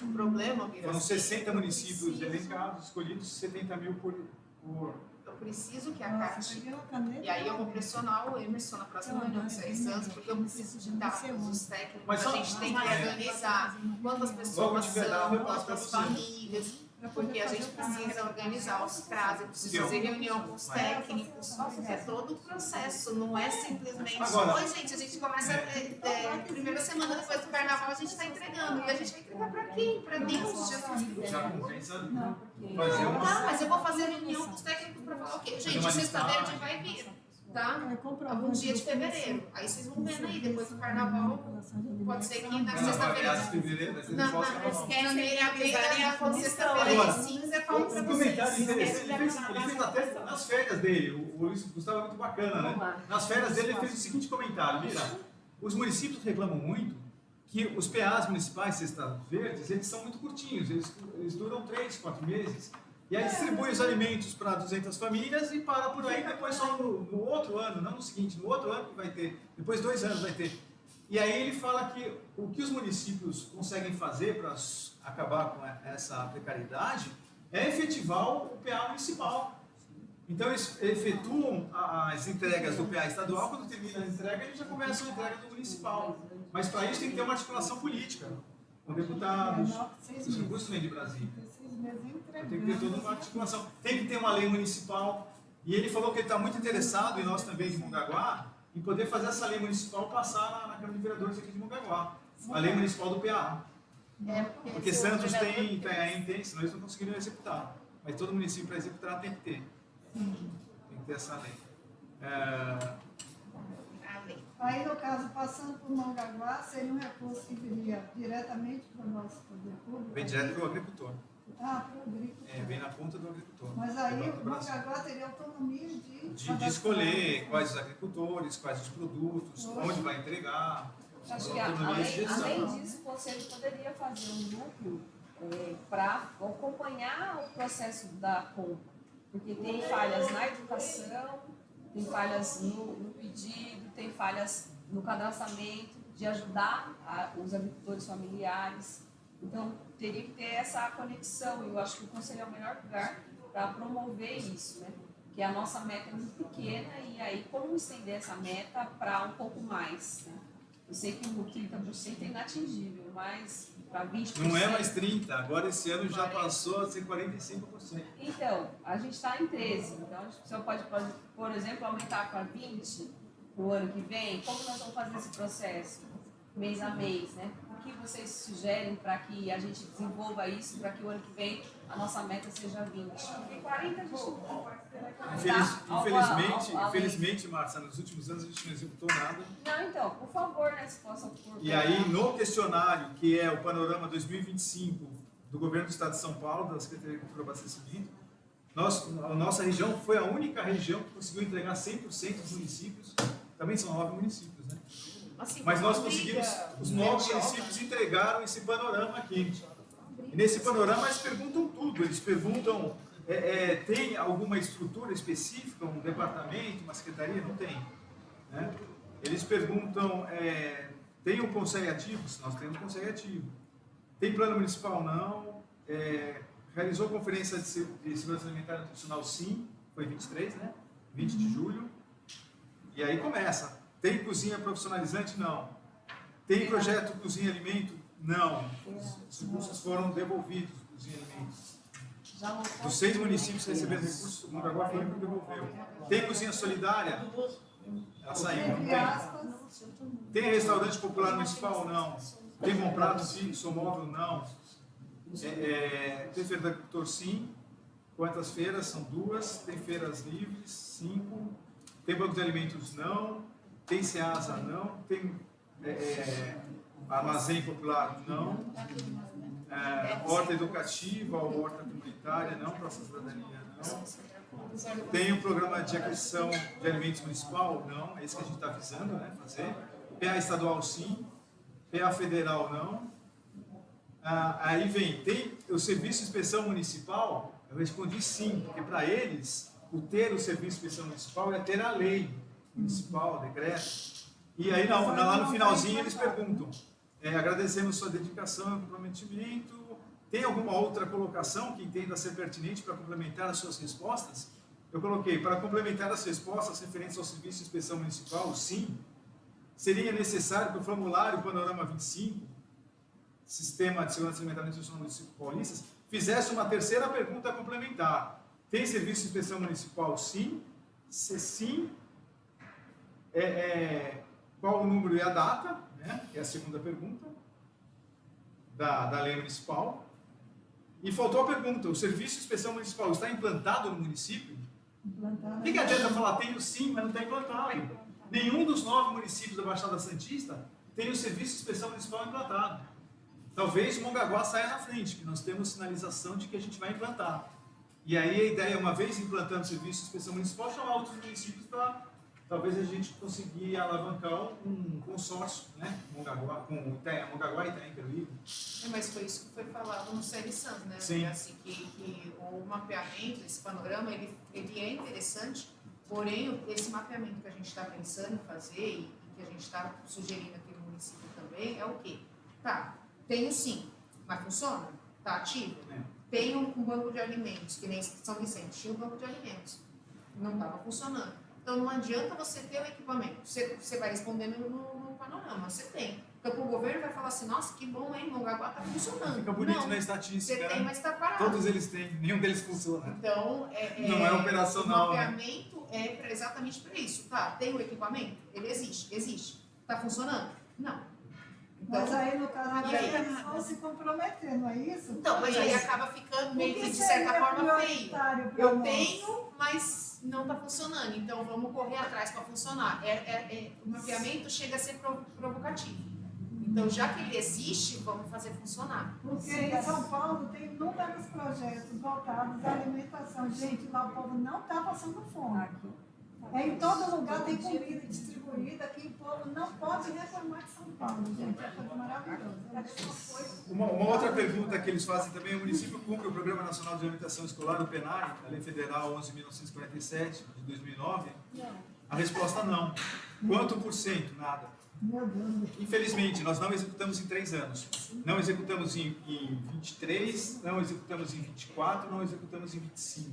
[SPEAKER 3] O problema, Mira,
[SPEAKER 2] Foram 60 municípios elencados, escolhidos, 70 mil por...
[SPEAKER 3] eu preciso que a
[SPEAKER 4] Nossa,
[SPEAKER 3] Caixa.
[SPEAKER 4] peguei uma caneta.
[SPEAKER 3] E aí eu vou pressionar o Emerson na próxima reunião de 6 anos, porque eu preciso de dados dos técnicos,
[SPEAKER 2] Mas
[SPEAKER 3] a
[SPEAKER 2] só-
[SPEAKER 3] gente tem que organizar quantas
[SPEAKER 2] Logo
[SPEAKER 3] pessoas
[SPEAKER 2] tiver dado, eu
[SPEAKER 3] são,
[SPEAKER 2] passo pra
[SPEAKER 3] quantas
[SPEAKER 2] você.
[SPEAKER 3] famílias, porque a gente precisa organizar os prazos, eu preciso fazer reunião com os técnicos, é todo o processo, não é simplesmente,
[SPEAKER 2] Agora-
[SPEAKER 3] oi gente, a gente começa, primeira semana depois do carnaval a gente está entregando, e a gente vai entregar para quem? Para Deus, Jesus.
[SPEAKER 2] Já compensa
[SPEAKER 4] Não, porque...
[SPEAKER 2] fazer uma...
[SPEAKER 3] Tá, mas eu vou fazer reunião com os técnicos para falar, ok, gente,
[SPEAKER 2] uma
[SPEAKER 3] sexta-feira
[SPEAKER 2] listagem.
[SPEAKER 3] vai vir, tá?
[SPEAKER 4] É comprovante
[SPEAKER 3] Algum dia de
[SPEAKER 4] do
[SPEAKER 3] fevereiro. Aí vocês vão vendo aí, depois do carnaval, pode ser que na
[SPEAKER 2] Carnaval é
[SPEAKER 3] sexta-feira.
[SPEAKER 2] meados de fevereiro, vai ser
[SPEAKER 3] Na
[SPEAKER 2] no próximo carnaval.
[SPEAKER 1] Avisarem
[SPEAKER 3] quando sexta-feira
[SPEAKER 2] Agora,
[SPEAKER 3] de cinza, eu falo pra
[SPEAKER 2] Um
[SPEAKER 3] vocês.
[SPEAKER 2] comentário interessante, ele fez até nas férias dele, o Luiz Gustavo é muito bacana, né? Nas férias dele ele fez o seguinte comentário, mira, os municípios reclamam muito que os PAs municipais, cestas verdes, eles são muito curtinhos, eles duram 3, 4 meses, e aí distribui os alimentos para 200 famílias e para por aí, depois só no outro ano, não no seguinte, no outro ano que vai ter, depois 2 anos vai ter. E aí ele fala que o que os municípios conseguem fazer para acabar com essa precariedade é efetivar o PA municipal. Então eles efetuam as entregas do PA estadual, quando termina a entrega eles já começam a entrega do municipal. Mas para isso tem que ter uma articulação política, com deputados, os recursos vêm de Brasília. Tem que ter toda uma articulação. Tem que ter uma lei municipal. E ele falou que ele está muito interessado, e nós também de Mongaguá, em poder fazer essa lei municipal passar na Câmara de Vereadores aqui de Mongaguá. A lei municipal do PA. Porque Santos tem, senão eles não conseguiriam executar. Mas todo município para executar tem que ter. Tem que ter essa lei.
[SPEAKER 4] Aí, no caso, passando por Mongaguá, seria um recurso que viria diretamente para o nosso poder público.
[SPEAKER 2] Vem direto para o agricultor.
[SPEAKER 4] Ah, para o agricultor.
[SPEAKER 2] Vem na ponta do agricultor.
[SPEAKER 4] Mas aí
[SPEAKER 2] do
[SPEAKER 4] o
[SPEAKER 2] Brasil.
[SPEAKER 4] Mongaguá teria autonomia
[SPEAKER 2] De escolher quais os agricultores, quais os produtos, onde vai entregar.
[SPEAKER 7] Acho que
[SPEAKER 2] autonomia de gestão.
[SPEAKER 7] além disso, o conselho poderia fazer um núcleo para acompanhar o processo da compra, porque tem falhas na educação, tem falhas no pedido, tem falhas no cadastramento, de ajudar os agricultores familiares. Então, teria que ter essa conexão, e eu acho que o Conselho é o melhor lugar para promover isso, né? Que a nossa meta é muito pequena, e aí como estender essa meta para um pouco mais, né? Eu sei que o 30% é inatingível, mas para 20%...
[SPEAKER 2] Não é mais 30%, agora esse ano já passou a ser 45%.
[SPEAKER 7] Então, a gente está em 13%, então a gente pode, por exemplo, aumentar para 20% no ano que vem. Como nós vamos fazer esse processo? Mês a mês, né? O que vocês sugerem para que a gente desenvolva isso, para que o ano que vem a nossa meta seja 20%? Porque 40% a gente não
[SPEAKER 2] Infelizmente, Márcia, nos últimos anos a gente não executou nada.
[SPEAKER 7] Não, então, por favor, né, se possa...
[SPEAKER 2] E aí, no questionário, que é o Panorama 2025 do Governo do Estado de São Paulo, da Secretaria de Agricultura e Abastecimento, a nossa região foi a única região que conseguiu entregar 100% dos municípios, também são 9 municípios, né?
[SPEAKER 3] Assim,
[SPEAKER 2] Mas nós conseguimos, os 9 municípios entregaram esse panorama aqui. E nesse panorama eles perguntam tudo, eles perguntam, tem alguma estrutura específica, um departamento, uma secretaria? Não tem. Né? Eles perguntam, tem um conselho ativo? Nós temos um conselho ativo. Tem plano municipal? Não. Realizou conferência de segurança alimentar e nutricional? Sim, foi 23, né? 20 de julho. E aí começa. Tem cozinha profissionalizante? Não. Tem projeto Cozinha e Alimento? Não. Os recursos foram devolvidos, Cozinha e Alimento. Dos 6 municípios que receberam recursos, o Mongaguá foi o único que devolveu. Tem cozinha solidária? Ela saiu, não tem. Tem restaurante popular municipal? Não. Tem bom prato fixo ou móvel? Não. Tem feira do agricultor? Sim. Quantas feiras? São 2. Tem feiras livres? 5. Tem banco de alimentos? Não. Tem SEASA? Não. Tem armazém popular? Não. Horta educativa ou horta comunitária? Não. Praça cidadania? Não. Tem um programa de aquisição de alimentos municipal? Não. É isso que a gente está visando, né, fazer. PA estadual? Sim. PA federal? Não. Aí vem, tem o serviço de inspeção municipal? Eu respondi sim, porque para eles, o ter o serviço de inspeção municipal é ter a lei municipal, decreto. E aí lá no finalzinho eles perguntam, agradecemos sua dedicação e comprometimento, tem alguma outra colocação que entenda ser pertinente para complementar as suas respostas? Eu coloquei, para complementar as respostas referentes ao serviço de inspeção municipal, sim. Seria necessário que o formulário Panorama 25, Sistema de Segurança Alimentar e Nutricional do Município Paulistas, fizesse uma terceira pergunta complementar. Tem serviço de inspeção municipal? Sim. Se sim, qual o número e a data, né? É a segunda pergunta da lei municipal. E faltou a pergunta, o serviço de inspeção municipal está implantado no município? O que adianta falar, tenho sim, mas não está implantado? Nenhum dos 9 municípios da Baixada Santista tem o serviço de inspeção municipal implantado. Talvez o Mongaguá saia na frente, que nós temos sinalização de que a gente vai implantar. E aí a ideia, uma vez implantando o serviço de inspeção municipal, chamar outros municípios para talvez a gente conseguir alavancar um consórcio, né? Mongaguá, com Mongaguá e Itaim Peruíbe.
[SPEAKER 3] Mas foi isso que foi falado no CERISAN, né?
[SPEAKER 2] Sim.
[SPEAKER 3] Assim, que o mapeamento, esse panorama, ele é interessante, porém, esse mapeamento que a gente está pensando em fazer e que a gente está sugerindo aqui no município também, é o quê? Tá, tenho sim, mas funciona? Tá ativo? Tenho um banco de alimentos, que nem São Vicente tinha um banco de alimentos, não estava funcionando. Então não adianta você ter o equipamento, você vai respondendo no panorama, você tem. Então o governo vai falar assim, nossa, que bom, hein, Mongaguá está funcionando.
[SPEAKER 2] Fica bonito
[SPEAKER 3] não,
[SPEAKER 2] na estatística.
[SPEAKER 3] Você tem, mas está parado.
[SPEAKER 2] Todos eles têm, nenhum deles funciona.
[SPEAKER 3] Então,
[SPEAKER 2] não é operacional.
[SPEAKER 3] O mapeamento exatamente para isso. Tá, tem o equipamento? Ele existe. Está funcionando? Não. Então,
[SPEAKER 4] mas aí, no caso, eles vão se comprometer, não é isso?
[SPEAKER 3] Então, mas aí acaba ficando meio que, de certa forma, feio. Eu tenho, mas não está funcionando. Então, vamos correr atrás para funcionar. O mapeamento chega a ser provocativo. Então, já que ele existe, vamos fazer funcionar.
[SPEAKER 4] Porque em São Paulo tem inúmeros projetos voltados à alimentação. Gente, lá o povo não está passando fome. Em todo lugar tem comida distribuída que o povo não pode reclamar de São Paulo, gente. É coisa maravilhosa.
[SPEAKER 2] Uma outra pergunta que eles fazem também: o município cumpre o Programa Nacional de Alimentação Escolar, o PNAE, a Lei Federal 11.947, de 2009? A resposta não. Quanto por cento? Nada.
[SPEAKER 4] Meu Deus.
[SPEAKER 2] Infelizmente, nós não executamos em 3 anos. Não executamos em 23, não executamos em 24, não executamos em 25.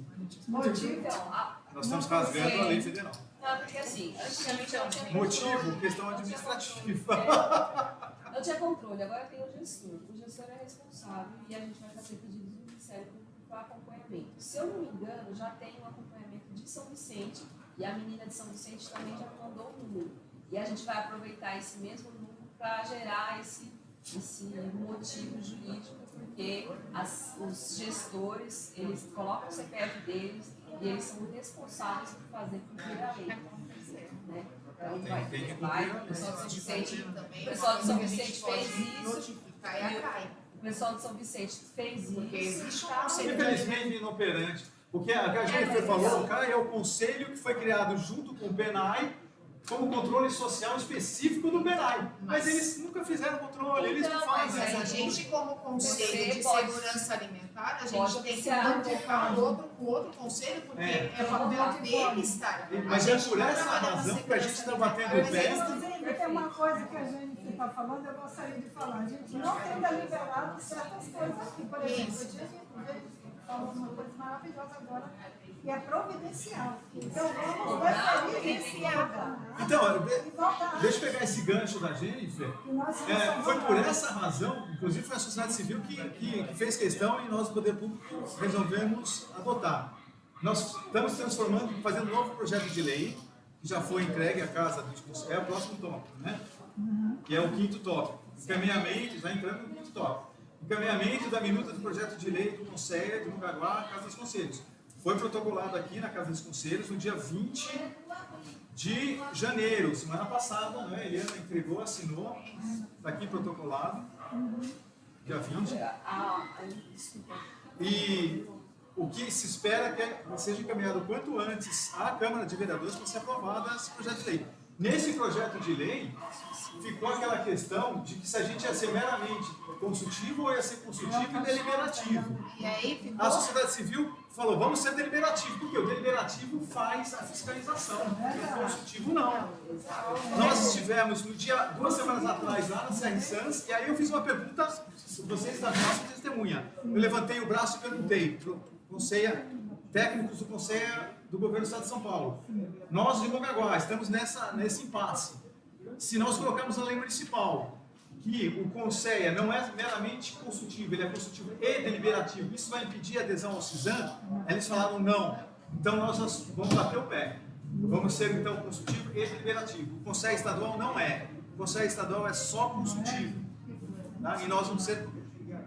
[SPEAKER 4] Motivo?
[SPEAKER 7] Então,
[SPEAKER 2] Nós estamos rasgando a lei federal.
[SPEAKER 7] não, porque assim, antigamente eu não tinha
[SPEAKER 2] Motivo? Questão administrativa.
[SPEAKER 7] Eu tinha controle, agora tem o gestor. O gestor é responsável e a gente vai fazer pedidos do Ministério Público para acompanhamento. Se eu não me engano, já tem um acompanhamento de São Vicente e a menina de São Vicente também já mandou um número. E a gente vai aproveitar esse mesmo número para gerar esse motivo jurídico, porque os gestores, eles colocam o CPF deles e eles são responsáveis por fazer cumprir a lei. Né? Então o pessoal de São Vicente,
[SPEAKER 3] também.
[SPEAKER 7] o pessoal de São Vicente
[SPEAKER 3] pode
[SPEAKER 7] fez isso.
[SPEAKER 3] notificar é a CAI.
[SPEAKER 7] O pessoal de São Vicente fez
[SPEAKER 3] Porque
[SPEAKER 7] isso.
[SPEAKER 3] existe um conselho
[SPEAKER 2] Infelizmente, inoperante. Porque a Jennifer falou, o CAI é o conselho que foi criado junto com o PNAE como controle social específico do PNAE. Mas eles nunca fizeram controle, eles não fazem.
[SPEAKER 3] Mas a gente, como Conselho de
[SPEAKER 7] pode-
[SPEAKER 3] Segurança Alimentar, a gente
[SPEAKER 7] pode
[SPEAKER 3] tem que
[SPEAKER 7] ser
[SPEAKER 3] convocar o outro conselho, porque
[SPEAKER 2] É.
[SPEAKER 3] é papel dele estar.
[SPEAKER 2] Mas
[SPEAKER 3] A
[SPEAKER 2] é
[SPEAKER 3] gente
[SPEAKER 2] por
[SPEAKER 3] não
[SPEAKER 2] essa
[SPEAKER 3] trabalha na
[SPEAKER 2] razão que a gente está
[SPEAKER 3] segurança
[SPEAKER 2] batendo o
[SPEAKER 3] alimentar.
[SPEAKER 2] pé.
[SPEAKER 4] Inclusive, tem uma coisa que a gente está falando, eu gostaria de falar. A gente não tem deliberado certas coisas aqui. Por exemplo, a gente falou uma coisa maravilhosa agora, que é providencial. Então, vamos deferir esse ato.
[SPEAKER 2] Então,
[SPEAKER 4] E voltar.
[SPEAKER 2] deixa eu pegar esse gancho da Jennifer.
[SPEAKER 4] E nós
[SPEAKER 2] Foi por essa razão, inclusive foi a sociedade civil que fez questão e nós, o Poder Público, resolvemos adotar. Nós estamos transformando, fazendo um novo projeto de lei, que já foi entregue à Casa do Discurso. É o próximo tópico, né? Que é o 5º tópico. Encaminhamento, já entrando no 5º tópico. Encaminhamento da minuta do projeto de lei do Conselho de Mongaguá, Casa dos Conselhos. Foi protocolado aqui na Casa dos Conselhos no dia 20 de janeiro, semana passada, né? Eliana entregou, assinou, está aqui protocolado, dia 20.
[SPEAKER 7] Desculpa.
[SPEAKER 2] E o que se espera é que seja encaminhado quanto antes à Câmara de Vereadores para ser aprovado esse projeto de lei. Nesse projeto de lei, ficou aquela questão de que se a gente ia ser meramente consultivo ou ia ser consultivo e deliberativo.
[SPEAKER 1] E aí ficou.
[SPEAKER 2] A sociedade civil falou, vamos ser deliberativo, porque o deliberativo faz a fiscalização, o consultivo não. Nós estivemos no dia, 2 semanas atrás, lá na Serra Santos, e aí eu fiz uma pergunta, vocês da nossa testemunha. Eu levantei o braço e perguntei para o técnicos do Conselho do Governo do Estado de São Paulo. Nós de Mongaguá estamos nesse impasse. Se nós colocarmos na lei municipal que o Conselho não é meramente consultivo, ele é consultivo e deliberativo, isso vai impedir a adesão ao CISAM? Eles falaram não. Então nós vamos bater o pé. Vamos ser então consultivo e deliberativo. O Conselho Estadual não é. O Conselho Estadual é só consultivo. Tá? E nós vamos ser...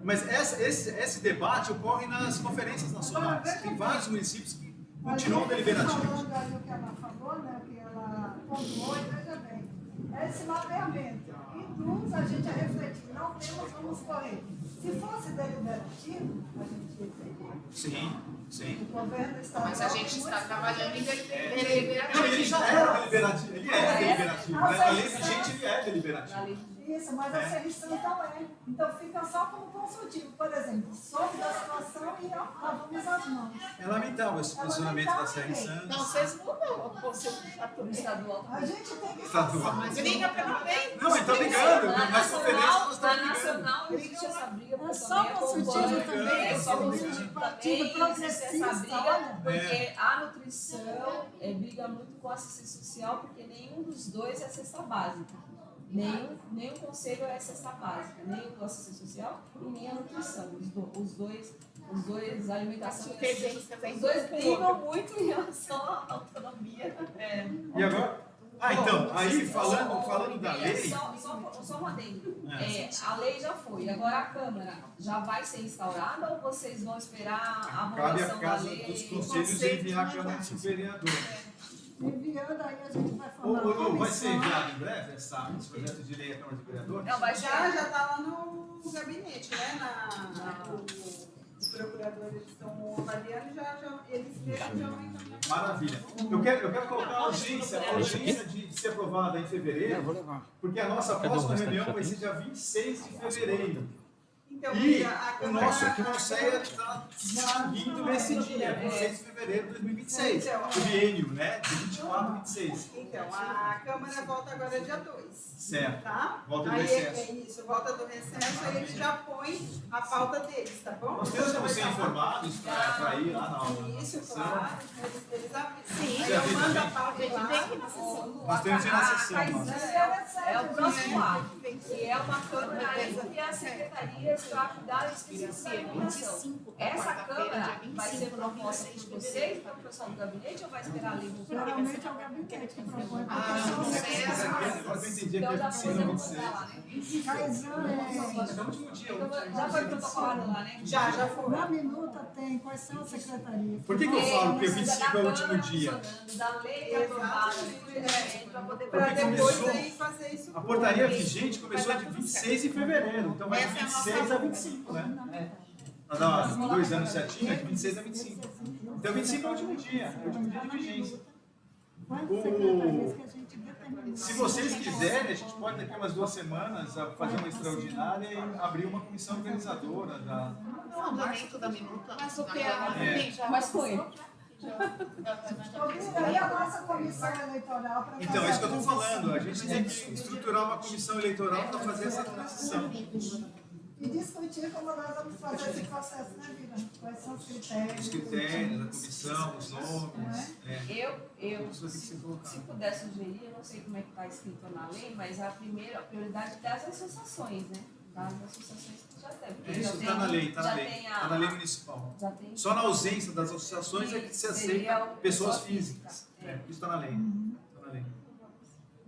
[SPEAKER 2] Mas esse debate ocorre nas conferências nacionais. Tem vários municípios que continuam deliberativos.
[SPEAKER 4] Falando ali o que ela falou, né, o que ela pontuou, e veja bem, esse mapeamento induz a gente a refletir, não temos, vamos correr. Se fosse deliberativo, a gente ia ter.
[SPEAKER 2] Sim.
[SPEAKER 4] O governo está.
[SPEAKER 3] Mas a gente está trabalhando em
[SPEAKER 2] Não,
[SPEAKER 3] deliberativo.
[SPEAKER 2] ele já era deliberativo. Ele é deliberativo. Né? A lei vigente ele é deliberativo.
[SPEAKER 4] Isso, mas a serviço não é. Então fica só como consultivo. Por exemplo, soube da situação e lavamos as mãos.
[SPEAKER 2] É lamentável esse posicionamento da Serra Santos.
[SPEAKER 1] Não, vocês mudam o conselho
[SPEAKER 7] O estadual
[SPEAKER 4] A gente tem que
[SPEAKER 2] Estadual.
[SPEAKER 1] Mas liga para ninguém.
[SPEAKER 2] Não, então ligando.
[SPEAKER 7] Na
[SPEAKER 2] Nas conferências nós
[SPEAKER 7] nacional,
[SPEAKER 2] estamos ligando.
[SPEAKER 7] existe essa briga.
[SPEAKER 4] É só consultivo também,
[SPEAKER 7] É só
[SPEAKER 2] sim,
[SPEAKER 7] consultivo
[SPEAKER 2] sim.
[SPEAKER 7] também. Existe essa
[SPEAKER 4] Progressista,
[SPEAKER 7] briga,
[SPEAKER 4] olha.
[SPEAKER 7] porque a nutrição briga muito com a assistência social, porque nenhum dos dois é cesta básica. Nem o conselho é cesta básica, nem o assistência social e nem a nutrição. Os dois, a alimentação e a assistência, os dois brigam muito em relação à autonomia.
[SPEAKER 2] E agora? Então, aí falando da lei.
[SPEAKER 7] Só um adendo. A lei já foi, agora a Câmara já vai ser instaurada ou vocês vão esperar a
[SPEAKER 2] Cabe
[SPEAKER 7] aprovação
[SPEAKER 2] à
[SPEAKER 7] da
[SPEAKER 2] Casa
[SPEAKER 7] lei?
[SPEAKER 2] dos Conselhos enviar a Câmara de Vereador.
[SPEAKER 4] enviando, aí a gente vai
[SPEAKER 2] Ou
[SPEAKER 4] formar uma
[SPEAKER 2] vai ser
[SPEAKER 4] comissão.
[SPEAKER 2] enviado em breve esse projeto de lei à Câmara de Vereadores?
[SPEAKER 7] Não, vai
[SPEAKER 8] Já está lá no gabinete, né? O procurador, eles estão avaliando, eles
[SPEAKER 2] Maravilha. Eu quero colocar a urgência de ser aprovada em fevereiro, porque a nossa próxima reunião vai ser dia 26 de fevereiro.
[SPEAKER 4] Então,
[SPEAKER 2] E
[SPEAKER 4] a
[SPEAKER 2] o nosso Conselho está vindo nesse dia, 26 de fevereiro de 2026. O biênio, né? De 24 a 26.
[SPEAKER 4] Então, a Câmara volta agora dia 2.
[SPEAKER 2] Certo.
[SPEAKER 4] Tá?
[SPEAKER 2] Volta do
[SPEAKER 4] aí,
[SPEAKER 2] recesso.
[SPEAKER 4] É isso, volta do recesso, aí eles já põem a pauta deles, tá bom?
[SPEAKER 2] Nós temos como ser informados para ir lá na aula.
[SPEAKER 4] Isso, claro. Eles avisam.
[SPEAKER 1] Sim,
[SPEAKER 4] Aí
[SPEAKER 2] já
[SPEAKER 4] eu
[SPEAKER 2] vi
[SPEAKER 4] mando
[SPEAKER 2] também.
[SPEAKER 4] a pauta
[SPEAKER 1] a gente
[SPEAKER 4] lá.
[SPEAKER 1] vem aqui na sessão.
[SPEAKER 2] Nós temos que ir na sessão.
[SPEAKER 7] É o próximo ato, que é uma Câmara entre as secretarias para cuidar específico da educação. Essa Câmara vai ser proposta por vocês, então, o pessoal do gabinete, ou vai esperar a lei do
[SPEAKER 4] Geralmente é o gabinete que propõe.
[SPEAKER 2] Agora eu entendi que
[SPEAKER 7] Então
[SPEAKER 2] é
[SPEAKER 7] já
[SPEAKER 2] 25
[SPEAKER 7] podemos
[SPEAKER 2] a 26.
[SPEAKER 7] botar lá, né?
[SPEAKER 2] É o último dia.
[SPEAKER 7] Já foi protocolado lá, né?
[SPEAKER 4] Já foi.
[SPEAKER 8] Na minuta tem quais são as secretarias.
[SPEAKER 2] Por que eu falo que o 25 é o último dia?
[SPEAKER 7] Da lei aprovada para poder
[SPEAKER 4] Para
[SPEAKER 2] Porque
[SPEAKER 4] depois
[SPEAKER 2] começou-
[SPEAKER 4] aí fazer isso.
[SPEAKER 2] A portaria vigente começou de 26 de fevereiro, então vai de
[SPEAKER 1] Essa é a
[SPEAKER 2] 26
[SPEAKER 1] nossa
[SPEAKER 2] a 25, né? Para dar 2 anos certinho, é de 26 a 25. Então 25 é o último dia, é o último dia de vigência.
[SPEAKER 8] Quantas secretarias que a gente determinou?
[SPEAKER 2] Se vocês quiserem, a gente pode daqui a umas 2 semanas fazer uma extraordinária e abrir uma comissão organizadora da...
[SPEAKER 1] O andamento da minuta. Mas o que
[SPEAKER 2] É.
[SPEAKER 7] Mas com ele.
[SPEAKER 8] E a nossa comissão eleitoral para
[SPEAKER 2] Então, é isso que eu estou falando. A gente tem que estruturar uma comissão eleitoral para fazer essa transição.
[SPEAKER 8] E discutir como nós vamos fazer esse processo, né, Vira? Quais são os critérios.
[SPEAKER 2] Os critérios, a comissão, os nomes.
[SPEAKER 7] Se puder sugerir, eu não sei como é que está escrito na lei, mas a prioridade das associações, né? Das associações que já tem. Porque
[SPEAKER 2] Isso
[SPEAKER 7] já
[SPEAKER 2] está na lei, está
[SPEAKER 7] já
[SPEAKER 2] na lei.
[SPEAKER 7] tem
[SPEAKER 2] Está na lei municipal.
[SPEAKER 7] Já tem.
[SPEAKER 2] Só na ausência das associações é que se
[SPEAKER 7] Seria
[SPEAKER 2] aceita
[SPEAKER 7] o
[SPEAKER 2] pessoas
[SPEAKER 7] pessoa
[SPEAKER 2] físicas.
[SPEAKER 7] física.
[SPEAKER 2] É, isso está na lei. Está na lei.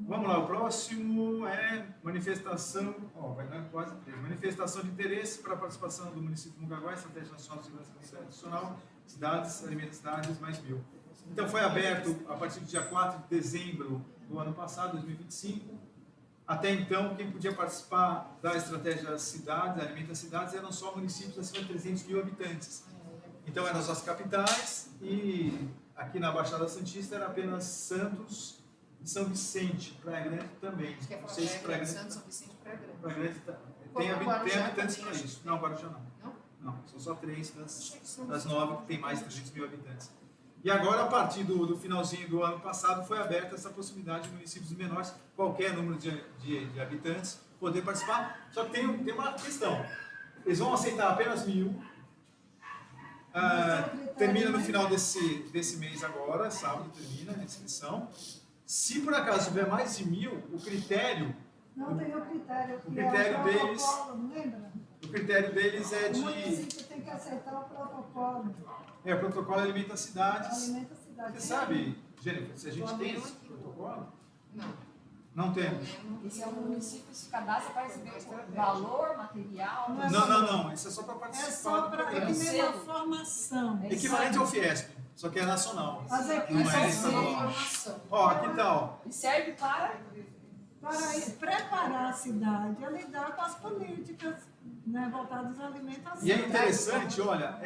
[SPEAKER 2] Vamos lá, o próximo é manifestação, vai dar quase 3. Manifestação de interesse para a participação do município de Mongaguá, Estratégia Nacional de Segurança Institucional, cidades, alimentos cidades, mais 1000. Então foi aberto a partir do dia 4 de dezembro do ano passado, 2025. Até então, quem podia participar da estratégia cidades, alimenta cidades, eram só municípios acima de 300 mil habitantes. Então eram as capitais e aqui na Baixada Santista era apenas Santos e São Vicente, Praia Grande também.
[SPEAKER 3] Quer
[SPEAKER 2] Não
[SPEAKER 3] falar
[SPEAKER 2] sei se Praia Grande,
[SPEAKER 3] Santos, São Vicente, Praia Grande.
[SPEAKER 2] Praia Grande
[SPEAKER 3] Como
[SPEAKER 2] tem
[SPEAKER 3] Guarujá
[SPEAKER 2] habitantes
[SPEAKER 3] também,
[SPEAKER 2] para
[SPEAKER 3] acho.
[SPEAKER 2] isso. Não, Guarujá não.
[SPEAKER 3] Não?
[SPEAKER 2] Não, são só 3 das 9 que tem mais de 300 mil habitantes. E agora, a partir do finalzinho do ano passado, foi aberta essa possibilidade de municípios menores, qualquer número de habitantes, poder participar. Só que tem uma questão. Eles vão aceitar apenas 1000. Termina no final desse mês agora, sábado termina a inscrição. Se por acaso tiver mais de 1000, o critério...
[SPEAKER 8] Não tem o critério.
[SPEAKER 2] O critério
[SPEAKER 8] é o
[SPEAKER 2] deles-
[SPEAKER 8] protocolo, não lembra?
[SPEAKER 2] O critério deles é
[SPEAKER 8] O
[SPEAKER 2] de...
[SPEAKER 8] município tem que aceitar o protocolo.
[SPEAKER 2] O protocolo alimenta cidades.
[SPEAKER 8] Alimenta a cidade.
[SPEAKER 2] Você sabe, Jennifer, se a gente tem esse protocolo?
[SPEAKER 3] Não.
[SPEAKER 2] Não temos.
[SPEAKER 7] Esse é o município que se cadastra para receber o valor material.
[SPEAKER 2] Não. Isso é só para
[SPEAKER 8] É
[SPEAKER 2] participar
[SPEAKER 8] só
[SPEAKER 2] do
[SPEAKER 8] para
[SPEAKER 2] programa.
[SPEAKER 8] primeira formação.
[SPEAKER 2] Equivalente ao Fiesp, só que é nacional.
[SPEAKER 8] As
[SPEAKER 2] Não
[SPEAKER 8] equipes
[SPEAKER 2] é
[SPEAKER 8] são
[SPEAKER 2] estadual.
[SPEAKER 3] Informação.
[SPEAKER 2] Ó, aqui tal.
[SPEAKER 7] E serve para
[SPEAKER 8] preparar a cidade a lidar com as políticas, né, voltadas à alimentação.
[SPEAKER 2] E é interessante, olha,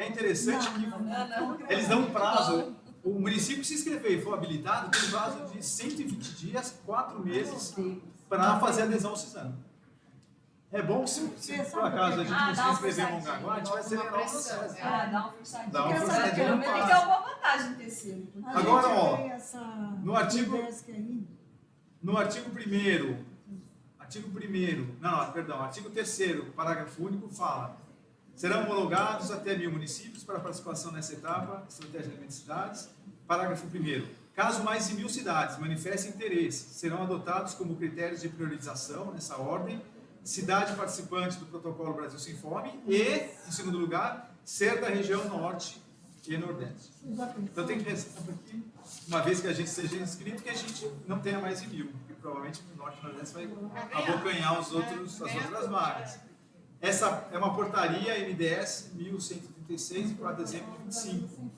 [SPEAKER 2] que eles dão um prazo. O município se inscrever e for habilitado tem um prazo de 120 dias, 4 meses, para fazer adesão ao CISAM. É bom se por acaso a gente não se inscrever em Mongaguá, a gente vai acelerar o processo.
[SPEAKER 7] dá uma forçadinha.
[SPEAKER 2] Dá uma
[SPEAKER 8] Porque
[SPEAKER 2] forçadinha
[SPEAKER 7] Pelo
[SPEAKER 2] no
[SPEAKER 7] menos tem
[SPEAKER 2] prazo.
[SPEAKER 7] uma vantagem ter sido.
[SPEAKER 8] A
[SPEAKER 2] Agora,
[SPEAKER 8] gente
[SPEAKER 2] ó,
[SPEAKER 8] tem essa
[SPEAKER 2] no artigo-
[SPEAKER 8] IDESC aí.
[SPEAKER 2] No artigo 3º, parágrafo único, fala: serão homologados até 1000 municípios para participação nessa etapa, estratégia de alimentos e cidades. Parágrafo 1º, caso mais de 1000 cidades manifestem interesse, serão adotados como critérios de priorização, nessa ordem, cidade participante do protocolo Brasil Sem Fome e, em segundo lugar, ser da região norte e nordeste. Então tem que ressaltar aqui, uma vez que a gente seja inscrito, que a gente não tenha mais de 1000, porque provavelmente o norte e o nordeste vai abocanhar as outras vagas. Essa é uma portaria MDS 1136, de 4 de dezembro de 25.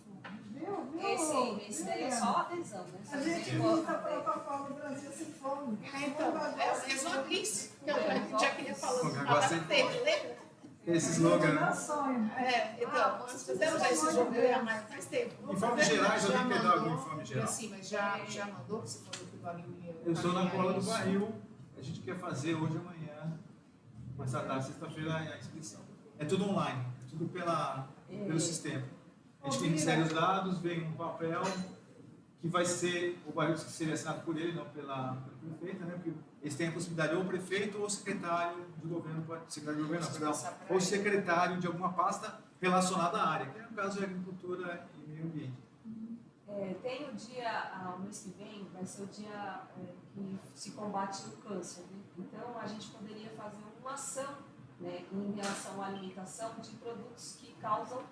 [SPEAKER 7] Esse daí é só adesão, né?
[SPEAKER 8] A gente luta protocolo Brasil Sem Fome.
[SPEAKER 1] Então, é só isso que eu já queria falar.
[SPEAKER 2] Mongaguá sem
[SPEAKER 1] Lembra?
[SPEAKER 2] Esse slogan,
[SPEAKER 4] Meu
[SPEAKER 2] né?
[SPEAKER 4] sonho.
[SPEAKER 1] Então, nós fizemos esse jogo eu e a Maia faz tempo.
[SPEAKER 2] Informes gerais,
[SPEAKER 3] Já
[SPEAKER 2] alguém quer dar algum
[SPEAKER 3] mandou,
[SPEAKER 2] informe
[SPEAKER 3] e
[SPEAKER 2] geral?
[SPEAKER 3] assim, mas já mandou, que você falou que o barril ia...
[SPEAKER 2] Eu estou na cola do
[SPEAKER 3] isso.
[SPEAKER 2] barril. A gente quer fazer hoje, amanhã, mas na sexta-feira a inscrição. É tudo online, é tudo pelo sistema. A gente tem que inserir os dados, vem um papel que vai ser, o barril que seria assinado por ele, não pela prefeita, né? Porque eles têm a possibilidade ou o prefeito ou o secretário de governo, secretário de governo, não, perdão, ou secretário de alguma pasta relacionada à área, que no caso é agricultura e meio ambiente.
[SPEAKER 7] Tem o dia, o mês que vem, vai ser o dia que se combate o câncer, né? Então, a gente poderia fazer uma ação, né, em relação à alimentação de produtos que causam,